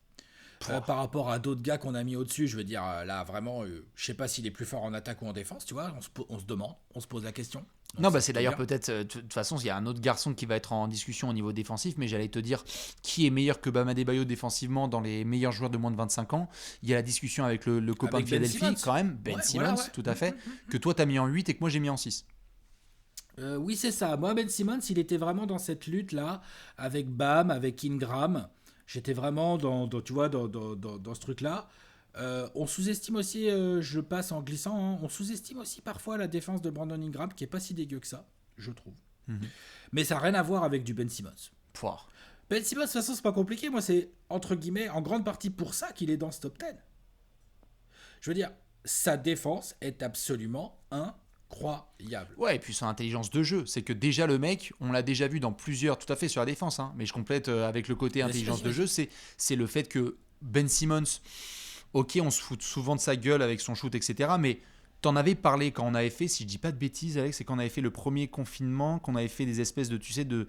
Par rapport à d'autres gars qu'on a mis au-dessus, je veux dire, là vraiment, je sais pas s'il est plus fort en attaque ou en défense, tu vois, on se demande, on se pose la question. Donc, non, bah c'est d'ailleurs peut-être, de toute façon, il y a un autre garçon qui va être en discussion au niveau défensif, mais j'allais te dire qui est meilleur que Bam Adebayo défensivement dans les meilleurs joueurs de moins de 25 ans. Il y a la discussion avec le copain de Philadelphie, quand même, Ben Simmons, ouais. Tout à fait, que toi t'as mis en 8 et que moi j'ai mis en 6. Oui, c'est ça. Moi, Ben Simmons, il était vraiment dans cette lutte-là, avec Bam, avec Ingram. J'étais vraiment dans ce truc-là. On sous-estime aussi, je passe en glissant, hein, on sous-estime aussi parfois la défense de Brandon Ingram, qui est pas si dégueu que ça, je trouve. Mais ça n'a rien à voir avec du Ben Simmons. Ben Simmons, de toute façon, c'est pas compliqué. Moi, c'est, entre guillemets, en grande partie pour ça qu'il est dans ce top 10. Je veux dire, sa défense est absolument incroyable. Ouais, et puis son intelligence de jeu, c'est que déjà le mec, on l'a déjà vu dans plusieurs, tout à fait sur la défense, hein, mais je complète avec le côté intelligence de jeu, c'est le fait que Ben Simmons, ok, on se fout souvent de sa gueule avec son shoot, etc., mais t'en avais parlé quand on avait fait, si je dis pas de bêtises, Alex, c'est quand on avait fait le premier confinement, qu'on avait fait des espèces de, tu sais, de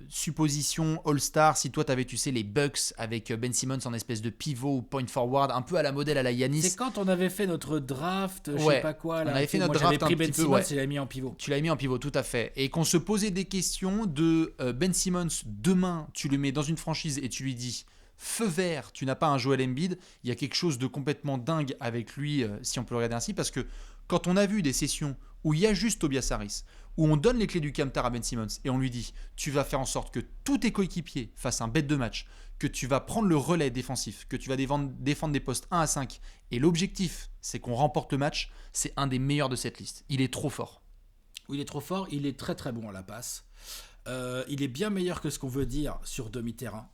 suppositions All-Star, si toi t'avais, tu sais, les Bucks avec Ben Simmons en espèce de pivot ou point forward, un peu à la modèle à la Giannis. C'est quand on avait fait notre draft, je sais pas quoi, là. On avait fait notre draft pris un Ben petit Simmons, peu, il l'a mis en pivot. Tu l'as mis en pivot, tout à fait. Et qu'on se posait des questions de Ben Simmons, demain, tu le mets dans une franchise et tu lui dis feu vert, tu n'as pas un Joel Embiid, il y a quelque chose de complètement dingue avec lui, si on peut le regarder ainsi, parce que quand on a vu des sessions où il y a juste Tobias Harris, où on donne les clés du camtar à Ben Simmons et on lui dit tu vas faire en sorte que tous tes coéquipiers fassent un bête de match, que tu vas prendre le relais défensif, que tu vas défendre des postes 1 à 5 et l'objectif c'est qu'on remporte le match, c'est un des meilleurs de cette liste. Il est trop fort. Oui, il est trop fort, il est très très bon à la passe. Il est bien meilleur que ce qu'on veut dire sur demi-terrain.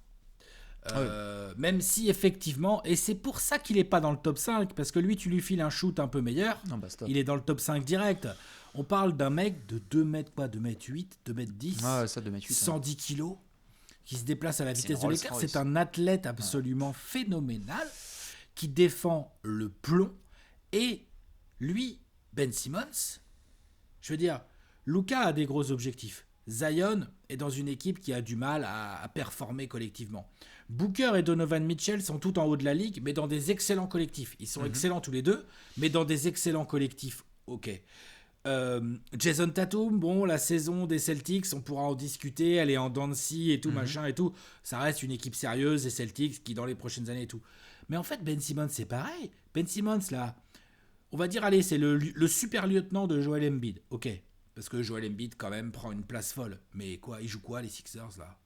Même si effectivement, et c'est pour ça qu'il n'est pas dans le top 5, parce que lui tu lui files un shoot un peu meilleur, Non, bah, stop. il est dans le top 5 direct. On parle d'un mec de 2 mètres, 8, 2 mètres 10, Ah, ça, 2 mètres 8, 110 kilos, qui se déplace à la C'est vitesse une de Rolls l'éclair. Royce. C'est un athlète absolument phénoménal, qui défend le plomb. Et lui, Ben Simmons, je veux dire, Luka a des gros objectifs. Zion est dans une équipe qui a du mal à performer collectivement. Booker et Donovan Mitchell sont tout en haut de la ligue, mais dans des excellents collectifs. Ils sont excellents tous les deux, mais dans des excellents collectifs. Ok. Jason Tatum, bon, la saison des Celtics, on pourra en discuter, elle est en dents de scie et tout, machin et tout. Ça reste une équipe sérieuse, les Celtics, qui dans les prochaines années et tout. Mais en fait, Ben Simmons, c'est pareil. Ben Simmons, là, on va dire, allez, c'est le super lieutenant de Joel Embiid. Ok. Parce que Joel Embiid, quand même, prend une place folle. Mais quoi, il joue quoi, les Sixers, là?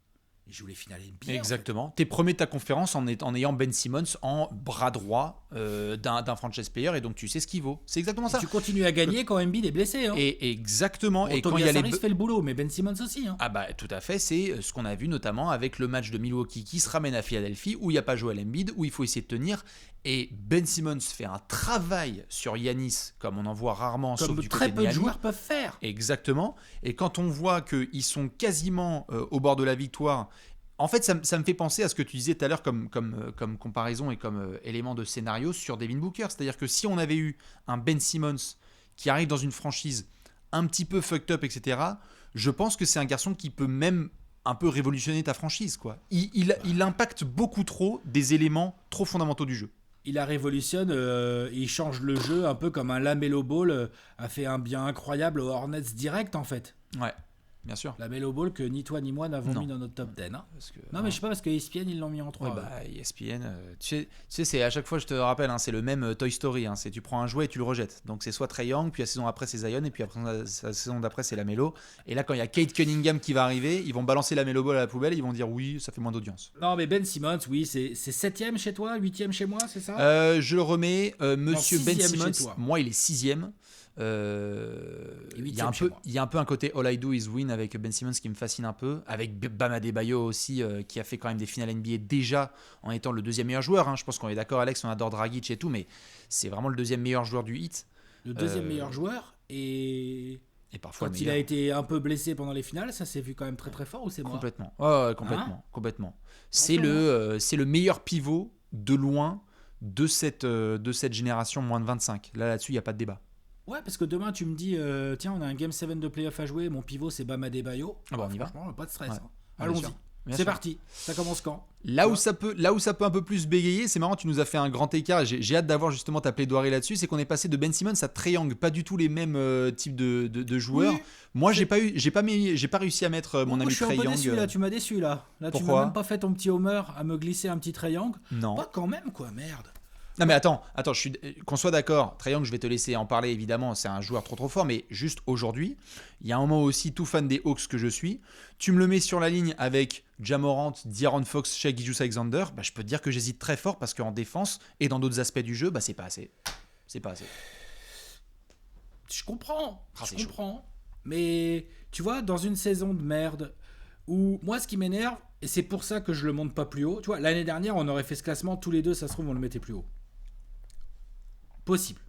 Il joue les finales NBA. Exactement. T'es premier de ta conférence en ayant Ben Simmons en bras droit d'un franchise player et donc tu sais ce qu'il vaut. C'est exactement ça. Tu continues à gagner quand Embiid est blessé. Hein. Et exactement. Bon, et quand Tobias il y a les Harris fait le boulot, mais Ben Simmons aussi. Hein. Ah bah tout à fait, c'est ce qu'on a vu notamment avec le match de Milwaukee qui se ramène à Philadelphie où il n'y a pas Joel Embiid, où il faut essayer de tenir. Et Ben Simmons fait un travail sur Giannis comme on en voit rarement, sauf Comme du très côté de peu de Miami. joueurs peuvent faire. Exactement. Et quand on voit qu'ils sont quasiment au bord de la victoire, en fait, ça me fait penser à ce que tu disais tout à l'heure comme comparaison et comme élément de scénario sur Devin Booker. C'est-à-dire que si on avait eu un Ben Simmons qui arrive dans une franchise un petit peu fucked up, etc., je pense que c'est un garçon qui peut même un peu révolutionner ta franchise, quoi. Il impacte beaucoup trop des éléments trop fondamentaux du jeu. Il la révolutionne, il change le jeu un peu comme un Lamelo Ball a fait un bien incroyable aux Hornets direct en fait. Ouais, bien sûr. Lamelo Ball que ni toi ni moi n'avons Non. mis dans notre top 10. Hein. Parce que, Non mais je sais pas parce que ESPN ils l'ont mis en 3. Ouais, bah, ESPN, tu sais, c'est à chaque fois, je te rappelle, hein, c'est le même Toy Story. Hein, c'est tu prends un jouet et tu le rejettes. Donc c'est soit Trae Young, puis la saison après c'est Zion, et puis après la saison d'après c'est Lamelo. Et là, quand il y a Kate Cunningham qui va arriver, ils vont balancer Lamelo Ball à la poubelle, et ils vont dire oui, ça fait moins d'audience. Non mais Ben Simmons, oui, c'est 7ème chez toi, 8ème chez moi, c'est ça Je le remets, Monsieur Ben 6e chez Simmons. toi. Moi, il est 6ème. Il y a un chez peu, moi. il y a un peu un côté All I Do Is Win avec Ben Simmons qui me fascine un peu, avec Bam Adebayo aussi qui a fait quand même des finales NBA déjà en étant le deuxième meilleur joueur. Hein. Je pense qu'on est d'accord, Alex, on adore Dragic et tout, mais c'est vraiment le deuxième meilleur joueur du Heat. Le deuxième meilleur joueur et parfois quand le il a meilleur. été un peu blessé pendant les finales, ça s'est vu quand même très très fort ou c'est moi Complètement. Ouais, complètement. Complètement. C'est le meilleur pivot de loin de cette génération moins de 25. Là-dessus, il n'y a pas de débat. Ouais, parce que demain tu me dis, tiens, on a un Game 7 de playoff à jouer, mon pivot c'est Bam Adebayo. Ah bah, on y va. Franchement, pas de stress. Ouais. Hein. Bien Allons-y. sûr. Bien C'est sûr. parti. Ça commence quand Là où ça peut un peu plus bégayer, c'est marrant, tu nous as fait un grand écart et j'ai hâte d'avoir justement ta plaidoirie là-dessus, c'est qu'on est passé de Ben Simmons à Trae Young, pas du tout les mêmes types de joueurs. Oui. Moi, j'ai pas réussi à mettre mon ami Je suis un Trae peu Young. déçu là, tu m'as déçu là. Là, tu Pourquoi m'as même pas fait ton petit homer à me glisser un petit triangle. Non. Pas quand même quoi, merde. Non mais attends, qu'on soit d'accord, Trae Young, je vais te laisser en parler évidemment, c'est un joueur trop fort, mais juste aujourd'hui, il y a un moment aussi tout fan des Hawks que je suis, tu me le mets sur la ligne avec Ja Morant, De'Aaron Fox, Shai Gilgeous-Alexander, bah, je peux te dire que j'hésite très fort parce qu'en défense et dans d'autres aspects du jeu, bah, c'est pas assez. C'est pas assez. Je comprends. Ah, je c'est chaud. comprends. Mais tu vois, dans une saison de merde où moi ce qui m'énerve, et c'est pour ça que je le monte pas plus haut, tu vois, l'année dernière on aurait fait ce classement, tous les deux, ça se trouve, on le mettait plus haut. Possible.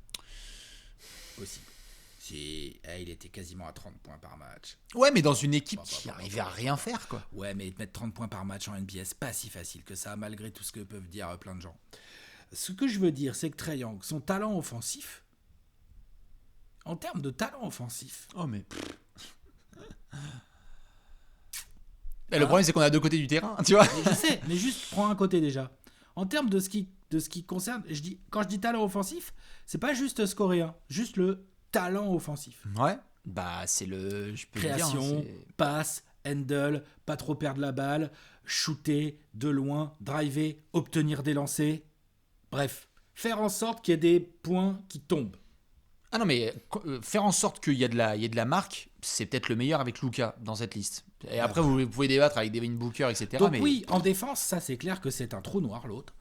Il était quasiment à 30 points par match. Ouais, mais dans une équipe qui arrivait à rien faire, quoi. Ouais, mais mettre 30 points par match en NBA, c'est pas si facile que ça, malgré tout ce que peuvent dire plein de gens. Ce que je veux dire, c'est que Trae Young, son talent offensif, en termes de talent offensif, Oh mais... Le problème, c'est qu'on a deux côtés du terrain, tu vois. je sais, mais juste prends un côté déjà. En termes de ce qui concerne, quand je dis talent offensif, c'est pas juste scorer, hein, juste le talent offensif. Ouais, bah c'est le... Je peux Création, le dire, hein, passe, handle, pas trop perdre la balle, shooter de loin, driver, obtenir des lancers. Bref, faire en sorte qu'il y ait des points qui tombent. Ah non, mais faire en sorte qu'il y ait il y ait de la marque, c'est peut-être le meilleur avec Luka dans cette liste. Et après, vous pouvez débattre avec Devin Booker, etc. Donc mais oui, en défense, ça c'est clair que c'est un trou noir l'autre.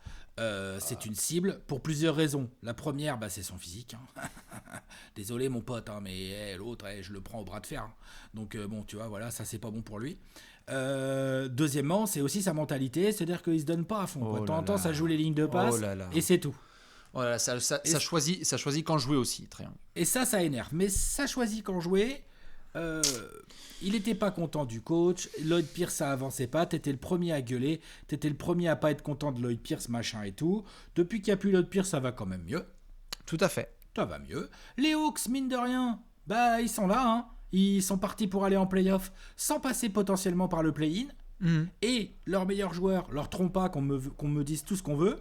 C'est une cible pour plusieurs raisons. La première, c'est son physique. Hein. Désolé mon pote, hein, mais l'autre, je le prends au bras de fer. Hein. Donc bon, tu vois, voilà, ça c'est pas bon pour lui. Deuxièmement, c'est aussi sa mentalité, c'est-à-dire qu'il se donne pas à fond. Oh De temps là en temps, là. ça joue les lignes de passe Oh là là. et c'est tout. Voilà, ça choisit quand jouer aussi, Triangle. Et ça énerve. Mais ça choisit quand jouer. Il n'était pas content du coach. Lloyd Pierce, ça avançait pas. T'étais le premier à gueuler. T'étais le premier à pas être content de Lloyd Pierce, machin et tout. Depuis qu'il n'y a plus Lloyd Pierce, ça va quand même mieux. Tout à fait. Ça va mieux. Les Hawks, mine de rien, ils sont là. Hein. Ils sont partis pour aller en playoff sans passer potentiellement par le play-in. Et leur meilleur joueur, leur trompa, qu'on me dise tout ce qu'on veut,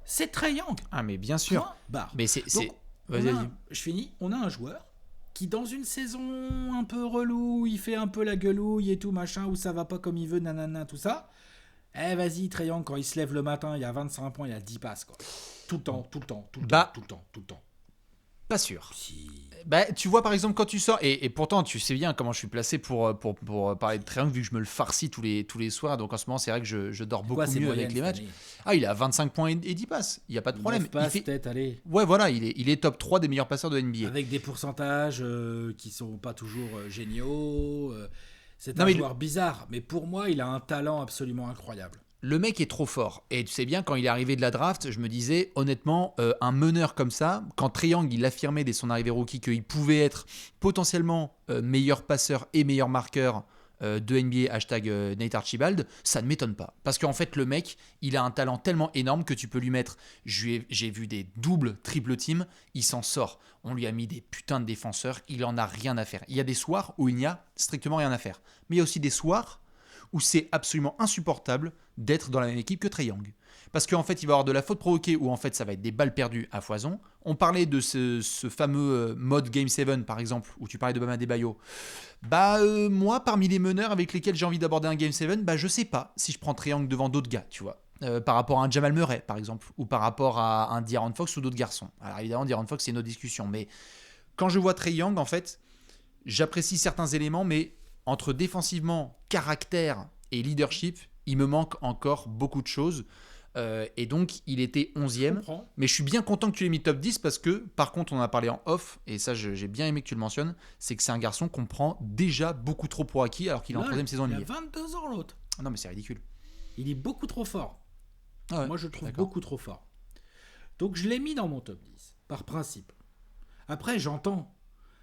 c'est Trae Young. Ah, mais bien sûr. Point barre. Mais c'est. Donc, Vas-y. je finis. On a un joueur qui, dans une saison un peu relou, il fait un peu la gueulouille et tout, machin, où ça va pas comme il veut, nanana, tout ça. Vas-y, Trae Young, quand il se lève le matin, il y a 25 points, il y a 10 passes, quoi. Tout le temps. Pas sûr. Si. Tu vois, par exemple, quand tu sors, et pourtant, tu sais bien comment je suis placé pour parler de Triangle, vu que je me le farcis tous les soirs. Donc en ce moment, c'est vrai que je dors beaucoup mieux avec les matchs. Ah, il a 25 points et 10 passes. Il n'y a pas de problème. 9 passes, peut-être, allez. Ouais, voilà, il est top 3 des meilleurs passeurs de NBA. Avec des pourcentages qui sont pas toujours géniaux. C'est un joueur bizarre, mais pour moi, il a un talent absolument incroyable. Le mec est trop fort. Et tu sais bien, quand il est arrivé de la draft, je me disais, honnêtement, un meneur comme ça, quand Triangle, il affirmait dès son arrivée rookie qu'il pouvait être potentiellement meilleur passeur et meilleur marqueur de NBA, hashtag Nate Archibald, ça ne m'étonne pas. Parce qu'en fait, le mec, il a un talent tellement énorme que tu peux lui mettre... J'ai vu des doubles, triple teams, il s'en sort. On lui a mis des putains de défenseurs, il en a rien à faire. Il y a des soirs où il n'y a strictement rien à faire. Mais il y a aussi des soirs où c'est absolument insupportable d'être dans la même équipe que Trae Young. Parce qu'en fait, il va y avoir de la faute provoquée où en fait, ça va être des balles perdues à foison. On parlait de ce fameux mode Game 7, par exemple, où tu parlais de Bam Adebayo. Moi, parmi les meneurs avec lesquels j'ai envie d'aborder un Game 7, je sais pas si je prends Trae Young devant d'autres gars, tu vois. Par rapport à un Jamal Murray, par exemple, ou par rapport à un De'Aaron Fox ou d'autres garçons. Alors évidemment, De'Aaron Fox, c'est une autre discussion. Mais quand je vois Trae Young, en fait, j'apprécie certains éléments, mais entre défensivement, caractère et leadership, il me manque encore beaucoup de choses. Et donc, il était 11e. Mais je suis bien content que tu l'aies mis top 10 parce que, par contre, on en a parlé en off, et ça, j'ai bien aimé que tu le mentionnes, c'est que c'est un garçon qu'on prend déjà beaucoup trop pour acquis alors qu'il est en 3e saison. Il a 22 ans, l'autre. Non, mais c'est ridicule. Il est beaucoup trop fort. Ah ouais, moi, je le trouve beaucoup trop fort. Donc, je l'ai mis dans mon top 10, par principe. Après, j'entends.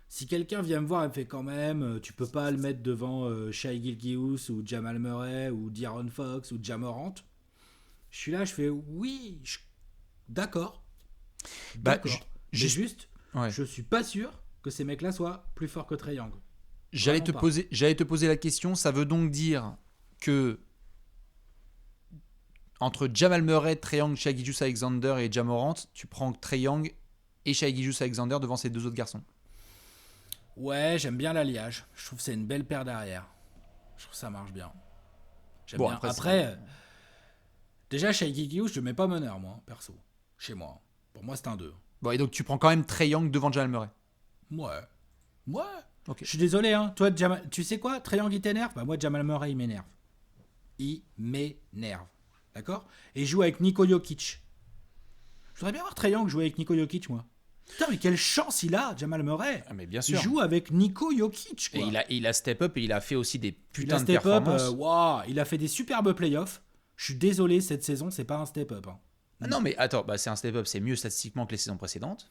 Si quelqu'un vient me voir et me fait quand même, tu peux pas le mettre devant Shai Gilgeous ou Jamal Murray ou De'Aaron Fox ou Ja Morant. Je suis là, je fais oui, d'accord. D'accord. Mais juste, je suis pas sûr que ces mecs-là soient plus forts que Trae Young. J'allais te poser la question, ça veut donc dire que entre Jamal Murray, Trae Young, Shai Gilgeous-Alexander et Ja Morant, tu prends Trae Young et Shai Gilgeous-Alexander devant ces deux autres garçons. Ouais, j'aime bien l'alliage. Je trouve que c'est une belle paire derrière. Je trouve que ça marche bien. J'aime bien. Après déjà, Shai Gilgeous, je ne mets pas meneur, moi, perso. Chez moi. Pour moi, c'est un 2. Bon, et donc tu prends quand même Trae Young devant Jamal Murray. Ouais. Okay. Je suis désolé, hein. Toi, tu sais quoi, Trae Young, il t'énerve. Moi, Jamal Murray, il m'énerve. D'accord. Et il joue avec Niko Jokic. Je voudrais bien voir Trae Young jouer avec Niko Jokic, moi. Putain, mais quelle chance il a, Jamal Murray. Ah, mais bien sûr. Il joue avec Niko Jokic, quoi. Et il a step up et il a fait aussi des putains de performances. Il a fait des superbes playoffs. Je suis désolé, cette saison, c'est pas un step up. Hein. Ah non, mais attends, c'est un step up, c'est mieux statistiquement que les saisons précédentes.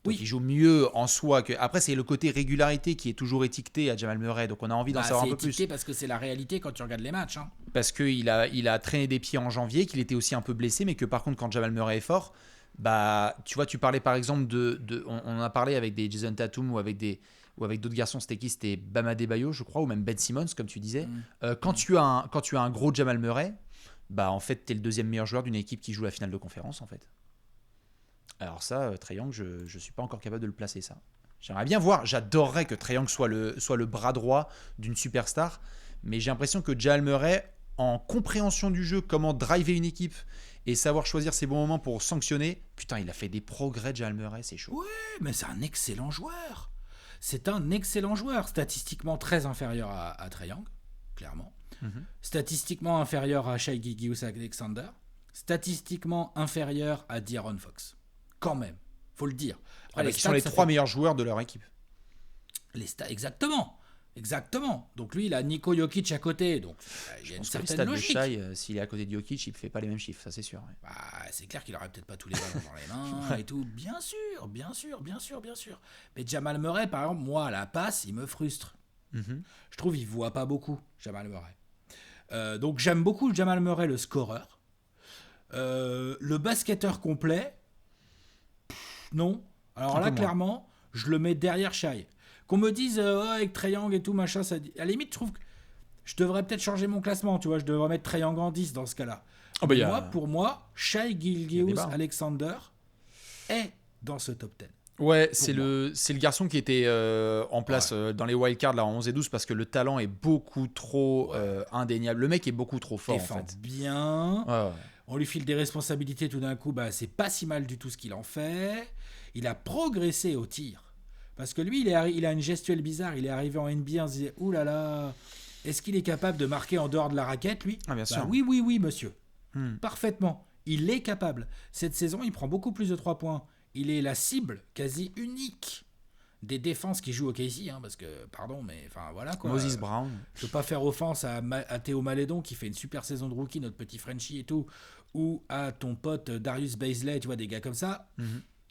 Donc il joue mieux en soi que. Après, c'est le côté régularité qui est toujours étiqueté à Jamal Murray, donc on a envie d'en savoir un peu plus. C'est étiqueté parce que c'est la réalité quand tu regardes les matchs. Hein. Parce qu'il a traîné des pieds en janvier, qu'il était aussi un peu blessé, mais que par contre, quand Jamal Murray est fort, tu vois, tu parlais par exemple on en a parlé avec des Jason Tatum ou avec d'autres garçons, c'était qui ? C'était Bam Adebayo, je crois, ou même Ben Simmons, comme tu disais. Quand tu as un gros Jamal Murray, en fait, t'es le deuxième meilleur joueur d'une équipe qui joue la finale de conférence, en fait. Alors ça, Trae Young, je suis pas encore capable de le placer, ça. J'aimerais bien voir, j'adorerais que Trae Young soit le bras droit d'une superstar, mais j'ai l'impression que Jamal Murray, en compréhension du jeu, comment driver une équipe et savoir choisir ses bons moments pour sanctionner, putain, il a fait des progrès, Jamal Murray, c'est chaud. Ouais, mais c'est un excellent joueur. C'est un excellent joueur, statistiquement très inférieur à Trae Young, clairement. Statistiquement inférieur à Shai Gilgeous-Alexander. Statistiquement inférieur à De'Aaron Fox. Quand même, faut le dire. Après, qui sont les 3 meilleurs joueurs de leur équipe. Exactement. Donc lui, il a Niko Jokic à côté. Donc il y a une certaine logique. Les stats de Shai, s'il est à côté de Jokic, il ne fait pas les mêmes chiffres, ça c'est sûr. Ouais. Bah, c'est clair qu'il aurait peut-être pas tous les ballons dans les mains et tout. Bien sûr. Mais Jamal Murray, par exemple, moi, à la passe, il me frustre. Je trouve qu'il voit pas beaucoup, Jamal Murray. Donc j'aime beaucoup Jamal Murray, le scoreur. Le basketteur complet, non. Alors là, clairement, je le mets derrière Shai. Qu'on me dise avec Trae Young et tout, machin, ça, à la limite, je trouve que je devrais peut-être changer mon classement, tu vois, je devrais mettre Trae Young en 10 dans ce cas-là. Pour moi, Shai Gilgeous-Alexander est dans ce top 10. Ouais, c'est le garçon qui était en place dans les wildcards là, en 11 et 12 parce que le talent est beaucoup trop indéniable. Le mec est beaucoup trop fort, en fait. Bien. Ouais. On lui file des responsabilités tout d'un coup, bah, c'est pas si mal du tout ce qu'il en fait. Il a progressé au tir. Parce que lui, il a une gestuelle bizarre. Il est arrivé en NBA, on se disait, ouh là là, est-ce qu'il est capable de marquer en dehors de la raquette, lui ? Bien sûr. Oui, monsieur. Parfaitement. Il est capable. Cette saison, il prend beaucoup plus de 3 points. Il est la cible quasi unique des défenses qui jouent au KC, parce que, pardon, mais enfin voilà quoi. Moses Brown. Je peux pas faire offense à Théo Malédon qui fait une super saison de rookie, notre petit Frenchie et tout, ou à ton pote Darius Bazley, tu vois, des gars comme ça.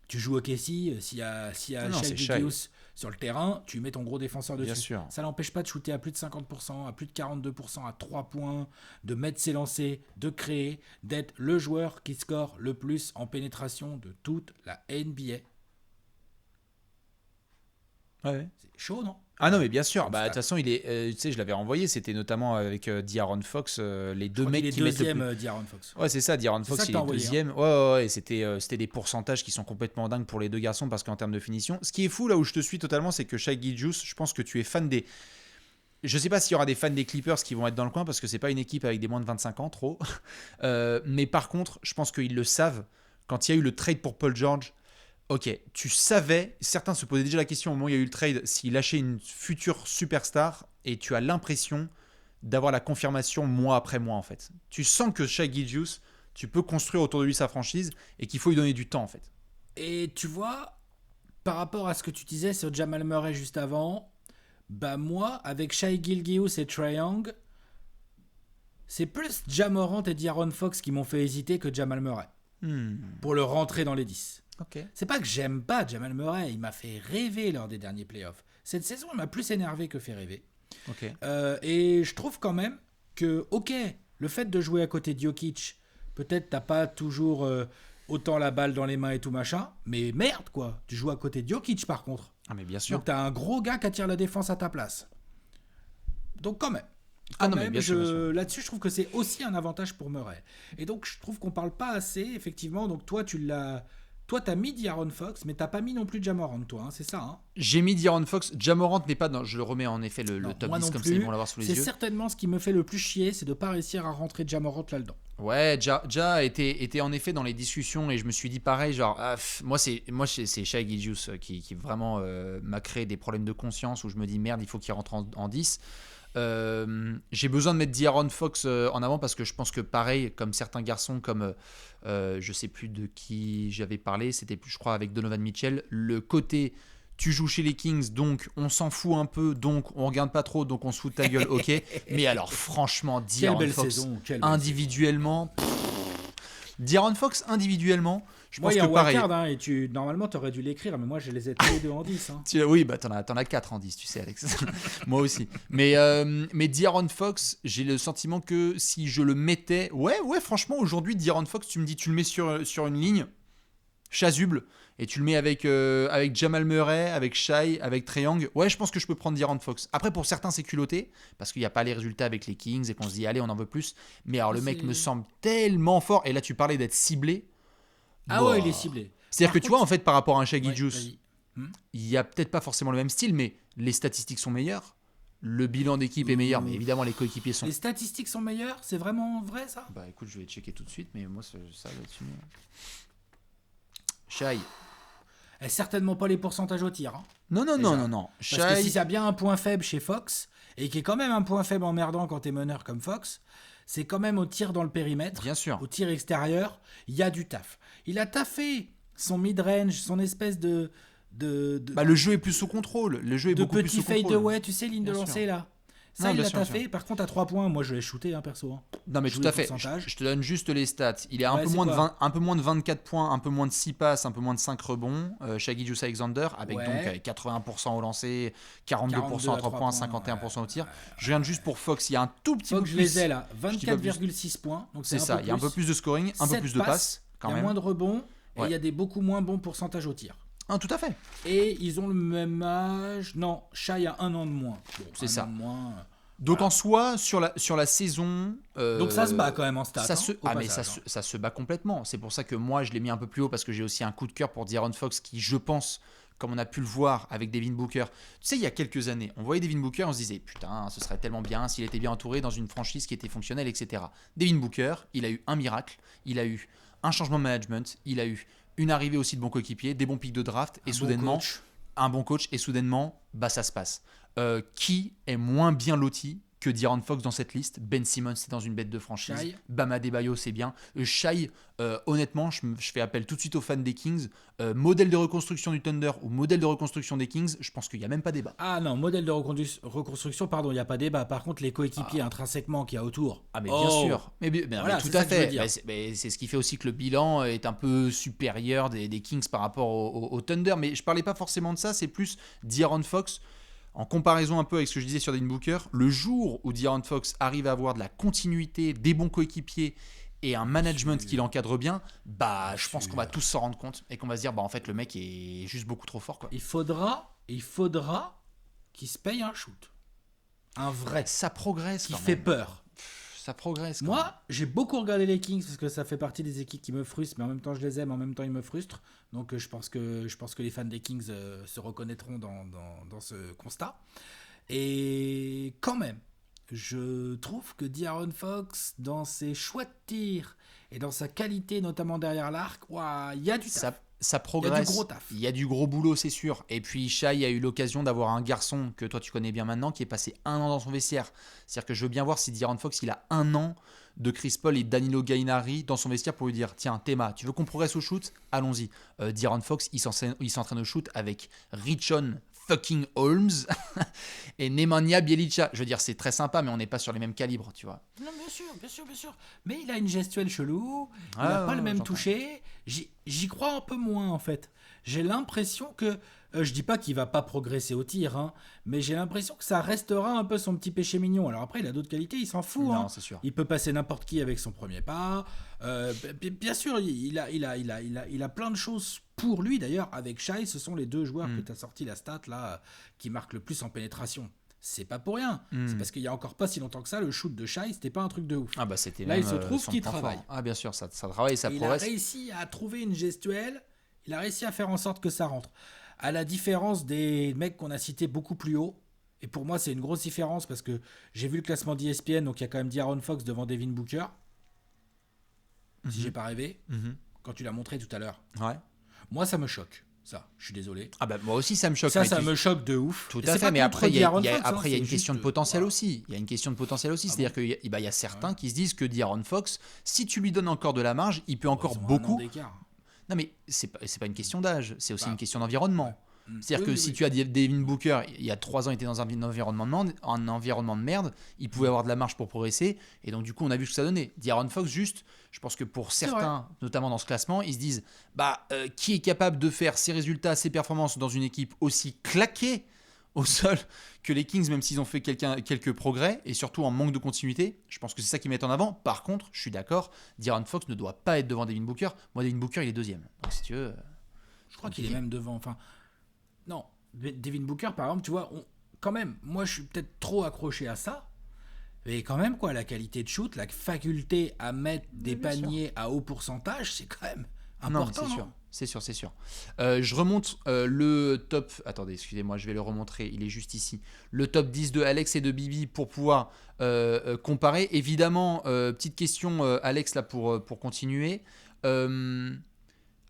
Tu joues au KC, s'il y a Shai Gilgeous sur le terrain, tu mets ton gros défenseur dessus. Bien sûr. Ça l'empêche pas de shooter à plus de 50%, à plus de 42%, à 3 points, de mettre ses lancers, de créer, d'être le joueur qui score le plus en pénétration de toute la NBA. Ouais. C'est chaud, non ? Ah non, mais bien sûr. De toute façon, il est. Tu sais, je l'avais envoyé. C'était notamment avec De'Aaron Fox, les deux mecs qui mettent le plus. De'Aaron Fox. Ouais, c'est ça. De'Aaron Fox, il est deuxième. Ouais. Et c'était des pourcentages qui sont complètement dingues pour les deux garçons parce qu'en termes de finition, ce qui est fou là où je te suis totalement, c'est que Shai Gilgeous, je pense que tu es fan des. Je sais pas s'il y aura des fans des Clippers qui vont être dans le coin parce que c'est pas une équipe avec des moins de 25 ans trop. Mais par contre, je pense qu'ils le savent. Quand il y a eu le trade pour Paul George. Ok, tu savais, certains se posaient déjà la question au moment où il y a eu le trade, s'il lâchait une future superstar, et tu as l'impression d'avoir la confirmation mois après mois en fait. Tu sens que Shai Gilgeous, tu peux construire autour de lui sa franchise et qu'il faut lui donner du temps en fait. Et tu vois, par rapport à ce que tu disais sur Jamal Murray juste avant, bah moi, avec Shai Gilgeous et Trae Young, c'est plus Ja Morant et De'Aaron Fox qui m'ont fait hésiter que Jamal Murray. Pour le rentrer dans les 10. Okay. C'est pas que j'aime pas Jamal Murray, il m'a fait rêver lors des derniers playoffs. Cette saison, il m'a plus énervé que fait rêver. Okay. Et je trouve quand même que, ok, le fait de jouer à côté de Jokic, peut-être t'as pas toujours autant la balle dans les mains et tout machin, mais merde quoi, tu joues à côté de Jokic par contre. Ah mais bien sûr. Donc t'as un gros gars qui attire la défense à ta place. Donc quand même. Mais bien sûr. Là-dessus, je trouve que c'est aussi un avantage pour Murray. Et donc je trouve qu'on parle pas assez, effectivement. Donc toi, t'as mis De'Aaron Fox, mais t'as pas mis non plus Ja Morant, toi, c'est ça J'ai mis De'Aaron Fox. Ja Morant n'est pas dans. Je le remets en effet le top 10 comme ça, ils vont l'avoir sous les yeux. C'est certainement ce qui me fait le plus chier, c'est de pas réussir à rentrer Ja Morant là-dedans. Ouais, Ja était en effet dans les discussions et je me suis dit pareil, genre moi c'est Shai Gilgeous qui vraiment m'a créé des problèmes de conscience où je me dis merde, il faut qu'il rentre en 10. J'ai besoin de mettre De'Aaron Fox en avant parce que je pense que pareil, comme certains garçons, comme je sais plus de qui j'avais parlé, c'était je crois avec Donovan Mitchell, le côté tu joues chez les Kings donc on s'en fout un peu, donc on regarde pas trop, donc on se fout de ta gueule, ok. Mais alors franchement De'Aaron Fox individuellement, De'Aaron Fox individuellement, je pense que pareil. Wildcard, et normalement t'aurais dû l'écrire, mais moi je les ai tous les deux en 10. Oui, bah t'en as 4 en 10, tu sais Alex. Moi aussi. Mais De'Aaron Fox, j'ai le sentiment que si je le mettais, ouais, franchement aujourd'hui De'Aaron Fox, tu me dis tu le mets sur une ligne chasuble et tu le mets avec Jamal Murray, avec Shai, avec Trae Young, ouais, je pense que je peux prendre De'Aaron Fox. Après pour certains c'est culotté parce qu'il n'y a pas les résultats avec les Kings et qu'on se dit allez on en veut plus. Mais alors le mec me semble tellement fort et là tu parlais d'être ciblé. Ouais, il est ciblé. C'est-à-dire que tu vois, en fait, par rapport à un Shai Gilgeous, il n'y a peut-être pas forcément le même style, mais les statistiques sont meilleures. Le bilan d'équipe est meilleur, mais évidemment, les coéquipiers sont... Les statistiques sont meilleures? C'est vraiment vrai, ça? Bah écoute, je vais checker tout de suite, mais moi, ça là-dessus... Shai. Et certainement pas les pourcentages au tir. Hein. Non. Parce que si ça a bien un point faible chez Fox, et qui est quand même un point faible emmerdant quand t'es meneur comme Fox, c'est quand même au tir dans le périmètre. Bien sûr. Au tir extérieur, il y a du taf. Il a taffé son mid-range, son espèce de le jeu est plus sous contrôle. Le jeu est beaucoup plus sous contrôle. De petit fadeaway, tu sais, ligne de lancer là. Ça, non, il l'a sûr, taffé. Par contre, à 3 points, moi, je l'ai shooté, perso. Hein. Non, mais tout à fait. Je te donne juste les stats. Il est un peu moins de 24 points, un peu moins de 6 passes, un peu moins de 5 rebonds. Shai Gilgeous-Alexander, avec donc 80% au lancer, 42% à 3 points, 51% au tir. Je regarde juste pour Fox. Il y a un tout petit peu plus. Je les ai là. 24,6 points. Donc c'est ça. Il y a un peu plus de scoring, un peu plus de passes. Il y a moins de rebonds. Et il y a des beaucoup moins bons pourcentages au tir. Ah, tout à fait. Et ils ont le même âge. Non, Shai a 1 an de moins. Bon, c'est ça. Donc voilà. En soi, sur la saison... donc ça se bat quand même en stats. Ça se bat complètement. C'est pour ça que moi, je l'ai mis un peu plus haut parce que j'ai aussi un coup de cœur pour De'Aaron Fox qui, je pense, comme on a pu le voir avec Devin Booker. Tu sais, il y a quelques années, on voyait Devin Booker, on se disait, putain, ce serait tellement bien s'il était bien entouré dans une franchise qui était fonctionnelle, etc. Devin Booker, il a eu un miracle, il a eu un changement de management, il a eu une arrivée aussi de bons coéquipiers, des bons pics de draft, et soudainement, un bon coach, et soudainement, ça se passe. Qui est moins bien loti que De'Aaron Fox dans cette liste? Ben Simmons, c'est dans une bête de franchise. Shai. Bam Adebayo, c'est bien. Shai, honnêtement, je fais appel tout de suite aux fans des Kings. Modèle de reconstruction du Thunder ou modèle de reconstruction des Kings, je pense qu'il n'y a même pas débat. Ah non, modèle de reconstruction, pardon, il n'y a pas débat. Par contre, les coéquipiers intrinsèquement qu'il y a autour. Ah, mais bien sûr. Mais voilà, tout à fait. C'est ce qui fait aussi que le bilan est un peu supérieur des Kings par rapport au Thunder. Mais je ne parlais pas forcément de ça, c'est plus De'Aaron Fox. En comparaison un peu avec ce que je disais sur Devin Booker, le jour où De'Aaron Fox arrive à avoir de la continuité, des bons coéquipiers et un management qui l'encadre bien, je pense qu'on va tous s'en rendre compte et qu'on va se dire, en fait, le mec est juste beaucoup trop fort, quoi. Il faudra qu'il se paye un shoot. Un vrai. Ça progresse qui fait peur. Ça progresse. Moi, j'ai beaucoup regardé les Kings parce que ça fait partie des équipes qui me frustrent, mais en même temps je les aime, en même temps ils me frustrent. Donc je pense que les fans des Kings se reconnaîtront dans ce constat. Et quand même, je trouve que De'Aaron Fox, dans ses choix de tir et dans sa qualité, notamment derrière l'arc, il y a du taf. Ça progresse. Il y a du gros taf. Il y a du gros boulot, c'est sûr. Et puis Shai a eu l'occasion d'avoir un garçon que toi tu connais bien maintenant qui est passé 1 an dans son vestiaire. C'est-à-dire que je veux bien voir si De'Aaron Fox il a 1 an de Chris Paul et Danilo Gallinari dans son vestiaire pour lui dire, tiens Théma, tu veux qu'on progresse au shoot? Allons-y. De'Aaron Fox il s'entraîne au shoot avec Richon fucking Holmes et Nemanja Bjelica. Je veux dire, c'est très sympa, mais on n'est pas sur les mêmes calibres, tu vois. Non, bien sûr. Mais il a une gestuelle chelou, il n'a pas le même toucher. J'y crois un peu moins, en fait. J'ai l'impression que... je dis pas qu'il va pas progresser au tir, mais j'ai l'impression que ça restera un peu son petit péché mignon. Alors après, il a d'autres qualités, il s'en fout. Non, c'est sûr. Il peut passer n'importe qui avec son premier pas. Bien sûr, il a plein de choses pour lui. D'ailleurs, avec Shai, ce sont les 2 joueurs que tu as sorti la stat là, qui marquent le plus en pénétration. C'est pas pour rien. C'est parce qu'il y a encore pas si longtemps que ça, le shoot de Shai, c'était pas un truc de ouf. C'était là, il se trouve qu'il travaille. Ah, bien sûr, ça travaille, ça progresse. Il a réussi à trouver une gestuelle. Il a réussi à faire en sorte que ça rentre. À la différence des mecs qu'on a cités beaucoup plus haut, et pour moi c'est une grosse différence parce que j'ai vu le classement d'ESPN, donc il y a quand même De'Aaron Fox devant Devin Booker, si j'ai pas rêvé, quand tu l'as montré tout à l'heure. Ouais. Moi ça me choque, ça, je suis désolé. Moi aussi ça me choque. Ça me choque de ouf. Tout à fait, mais après il y a une question de potentiel aussi. Il y a une question de potentiel aussi, c'est-à-dire qu'il y a certains qui se disent que De'Aaron Fox, si tu lui donnes encore de la marge, il peut encore beaucoup... Non, mais c'est pas une question d'âge, c'est aussi une question d'environnement. Ouais. C'est-à-dire que si tu as Devin Booker, il y a 3 ans, il était dans un environnement de merde, il pouvait avoir de la marge pour progresser, et donc du coup, on a vu ce que ça donnait. De'Aaron Fox, juste, je pense que pour certains, notamment dans ce classement, ils se disent, qui est capable de faire ses résultats, ses performances dans une équipe aussi claquée au sol que les Kings, même s'ils ont fait quelques progrès, et surtout en manque de continuité. Je pense que c'est ça qu'ils mettent en avant. Par contre, je suis d'accord, De'Aaron Fox ne doit pas être devant Devin Booker. Moi, Devin Booker, il est 2e. Donc si tu veux... Je crois qu'il est même devant. Enfin, non, Devin Booker, par exemple, tu vois, quand même, moi, je suis peut-être trop accroché à ça. Mais quand même, la qualité de shoot, la faculté à mettre des paniers à haut pourcentage, c'est quand même important. Non, c'est sûr. C'est sûr, c'est sûr. Je remonte le top. Attendez, excusez-moi, je vais le remontrer. Il est juste ici. Le top 10 de Alex et de Bibi pour pouvoir comparer. Évidemment, petite question, Alex, là, pour continuer.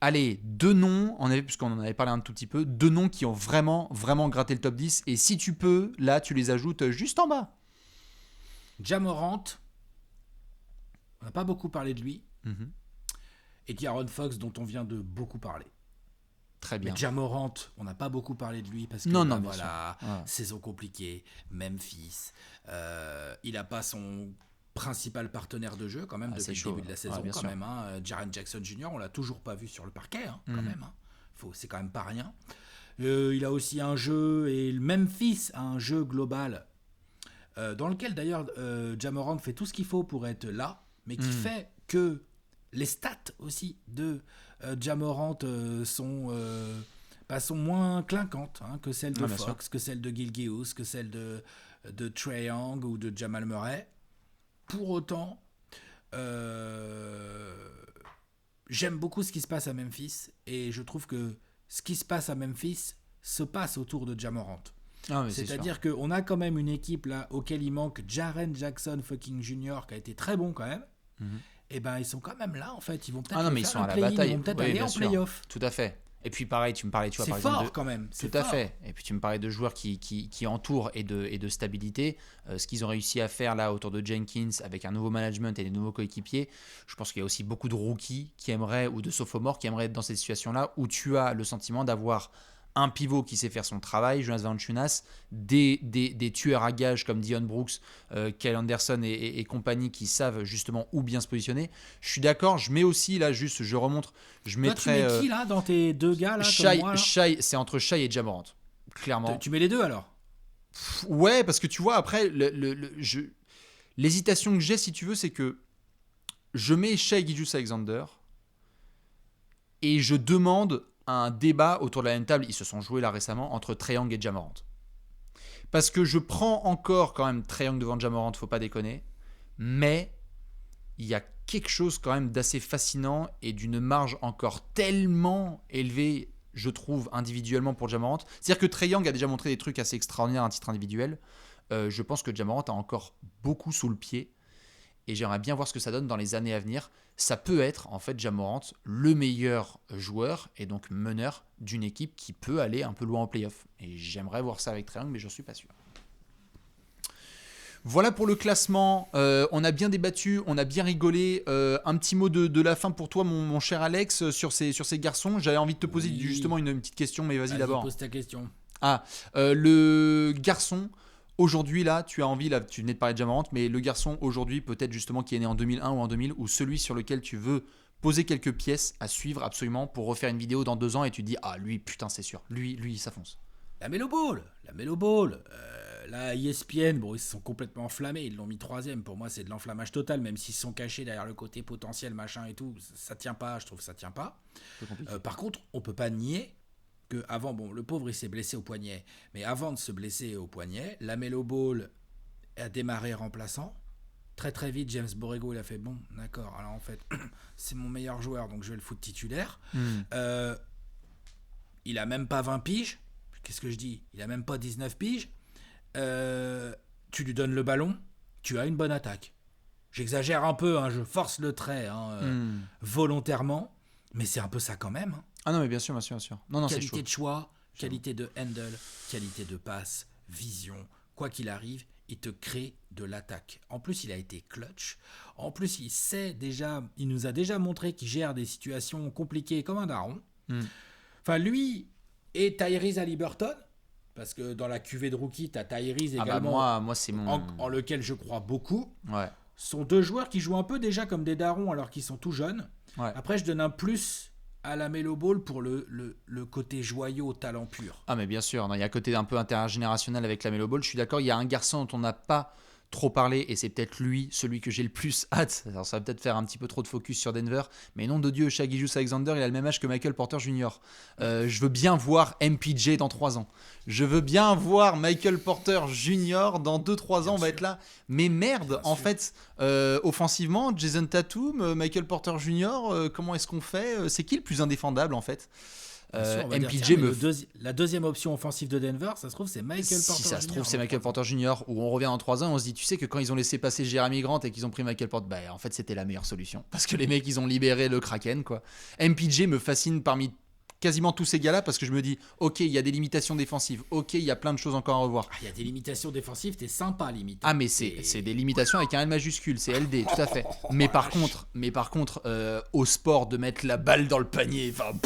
Allez, deux noms, puisqu'on en avait parlé un tout petit peu, deux noms qui ont vraiment, vraiment gratté le top 10. Et si tu peux, là, tu les ajoutes juste en bas. Ja Morant, on n'a pas beaucoup parlé de lui. Et De'Aaron Fox, dont on vient de beaucoup parler. Très bien. Mais Ja Morant, on n'a pas beaucoup parlé de lui parce que voilà, saison compliquée, Memphis. Il n'a pas son principal partenaire de jeu quand même depuis le début de la saison quand même. Jaren Jackson Jr., on l'a toujours pas vu sur le parquet quand même. C'est quand même pas rien. Il a aussi un jeu, et Memphis a un jeu global dans lequel d'ailleurs Ja Morant fait tout ce qu'il faut pour être là, mais qui fait que les stats aussi de Ja Morant sont moins clinquantes que celles de Fox, que celles de Gilgeous, que celles de Trae Young ou de Jamal Murray. Pour autant, j'aime beaucoup ce qui se passe à Memphis, et je trouve que ce qui se passe à Memphis se passe autour de Ja Morant. C'est-à-dire qu'on a quand même une équipe là auquel il manque Jaren Jackson fucking Jr. qui a été très bon quand même. Et ben ils sont quand même là en fait, ils vont peut-être ils sont à la bataille, ils vont peut-être aller en playoff. Tout à fait. Et puis pareil, tu me parlais, c'est par fort exemple, quand même. Tout à fait. Et puis tu me parlais de joueurs qui entourent et de stabilité. Ce qu'ils ont réussi à faire là autour de Jenkins avec un nouveau management et des nouveaux coéquipiers. Je pense qu'il y a aussi beaucoup de rookies qui aimeraient, ou de sophomores qui aimeraient être dans cette situation-là où tu as le sentiment d'avoir un pivot qui sait faire son travail, Jonas Valanciunas, des tueurs à gages comme Dion Brooks, Kyle Anderson et compagnie qui savent justement où bien se positionner. Je suis d'accord, je mets aussi là juste, je remonte, je mettrais... Tu mets qui là dans tes deux gars là, Shai, c'est entre Shai et Ja Morant, clairement. Tu mets les deux alors? Ouais, parce que tu vois, après, l'hésitation que j'ai, si tu veux, c'est que je mets Shai Gilgeous-Alexander et je demande un débat autour de la même table, ils se sont joués là récemment, entre Trae Young et Ja Morant. Parce que je prends encore quand même Trae Young devant Ja Morant, faut pas déconner, mais il y a quelque chose quand même d'assez fascinant et d'une marge encore tellement élevée, je trouve, individuellement pour Ja Morant. C'est-à-dire que Trae Young a déjà montré des trucs assez extraordinaires à titre individuel. Je pense que Ja Morant a encore beaucoup sous le pied et j'aimerais bien voir ce que ça donne dans les années à venir. Ça peut être en fait Ja Morant le meilleur joueur et donc meneur d'une équipe qui peut aller un peu loin en play-off. Et j'aimerais voir ça avec Trae Young, mais je ne suis pas sûr. Voilà pour le classement. On a bien débattu, on a bien rigolé. Un petit mot de la fin pour toi, mon cher Alex, sur ces garçons. J'avais envie de te poser justement une petite question, mais vas-y d'abord. Pose ta question. Le garçon... Aujourd'hui, là, tu as envie, là, tu venais de parler de Ja Morant, mais le garçon aujourd'hui, peut-être justement qui est né en 2001 ou en 2000, ou celui sur lequel tu veux poser quelques pièces à suivre absolument pour refaire une vidéo dans 2 ans et tu te dis, ah, lui, putain, c'est sûr, lui, ça fonce. La Melo Ball. Là, ESPN, bon, ils se sont complètement enflammés, ils l'ont mis 3ème. Pour moi, c'est de l'enflammage total, même s'ils sont cachés derrière le côté potentiel, machin et tout, ça tient pas, je trouve que ça tient pas. Par contre, on peut pas nier que avant, bon, le pauvre il s'est blessé au poignet, mais avant de se blesser au poignet, la Melo Ball a démarré remplaçant. Très très vite, James Borrego il a fait bon, d'accord. Alors en fait, c'est mon meilleur joueur, donc je vais le foutre titulaire. Il a même pas 20 piges. Qu'est-ce que je dis? Il a même pas 19 piges. Tu lui donnes le ballon, tu as une bonne attaque. J'exagère un peu, je force le trait volontairement, mais c'est un peu ça quand même. Ah non, mais bien sûr. Non, qualité de choix, qualité de handle, qualité de passe, vision, quoi qu'il arrive, il te crée de l'attaque. En plus, il a été clutch. En plus, il nous a déjà montré qu'il gère des situations compliquées comme un daron. Enfin, lui et Tyrese Haliburton, parce que dans la cuvée de rookie, tu as Tyrese également, moi c'est mon... en lequel je crois beaucoup. Ouais. Sont 2 joueurs qui jouent un peu déjà comme des darons alors qu'ils sont tout jeunes. Ouais. Après, je donne un plus à la Melo Ball pour le côté joyau, talent pur. Ah mais bien sûr, il y a un côté un peu intergénérationnel avec la Melo Ball, je suis d'accord, il y a un garçon dont on n'a pas trop parlé et c'est peut-être lui, celui que j'ai le plus hâte. Alors ça va peut-être faire un petit peu trop de focus sur Denver, mais nom de Dieu, Shai Gilgeous-Alexander, il a le même âge que Michael Porter Jr. Je veux bien voir MPJ dans 3 ans. Je veux bien voir Michael Porter Jr. dans 2-3 ans, on va être là. Mais merde, en fait, offensivement, Jason Tatum, Michael Porter Jr., comment est-ce qu'on fait? C'est qui le plus indéfendable en fait? MPJ la deuxième option offensive de Denver, ça se trouve, c'est Michael Porter Jr. Si ça se trouve, c'est Michael Porter Jr. Où on revient en 3 ans et on se dit, tu sais que quand ils ont laissé passer Jeremy Grant et qu'ils ont pris Michael Porter, bah en fait c'était la meilleure solution. Parce que les mecs, ils ont libéré le Kraken, quoi. MPJ me fascine parmi quasiment tous ces gars-là parce que je me dis, ok, il y a des limitations défensives, ok, il y a plein de choses encore à revoir. Il y a des limitations défensives, t'es sympa limite. Ah mais c'est des limitations avec un L majuscule, c'est LD, tout à fait. Mais par contre, au sport de mettre la balle dans le panier, enfin,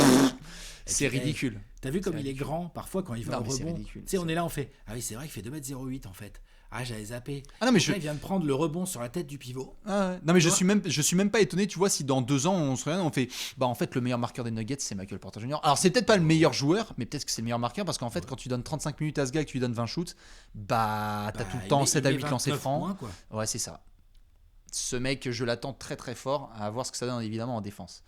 c'est ridicule. T'as vu comme il est grand, parfois quand il va au rebond. Tu sais, on est là, on fait, ah oui, c'est vrai qu'il fait 2m08 en fait. Ah, j'avais zappé. Ah non, mais il vient de prendre le rebond sur la tête du pivot. Ah ouais. Non, mais je suis même pas étonné, tu vois, si dans 2 ans on se regarde, on fait, bah en fait, le meilleur marqueur des Nuggets, c'est Michael Porter Jr. Alors, c'est peut-être pas le meilleur joueur, mais peut-être que c'est le meilleur marqueur parce qu'en fait, quand tu donnes 35 minutes à ce gars et que tu lui donnes 20 shoots, bah t'as tout le temps 7 à 8 lancers francs. Ouais, c'est ça. Ce mec, je l'attends très très fort, à voir ce que ça donne évidemment en défense.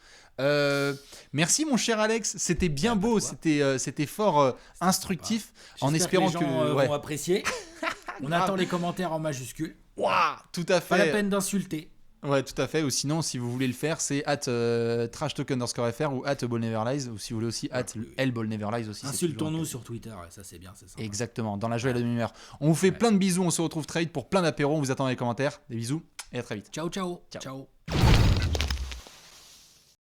Merci mon cher Alex, c'était bien beau, c'était fort instructif, en espérant que les gens vont apprécier. On attend les commentaires en majuscules. Waouh, tout à fait. Pas la peine d'insulter. Ouais, tout à fait. Ou sinon, si vous voulez le faire, c'est @trashtalk_fr ou @ballneverlies, ou si vous voulez aussi @lballneverlies aussi. Insultons-nous sur Twitter, ça c'est bien, c'est ça. Exactement, dans la joie et la demi-heure. On vous fait plein de bisous, on se retrouve très vite pour plein d'apéros, on vous attend dans les commentaires. Des bisous et à très vite. Ciao.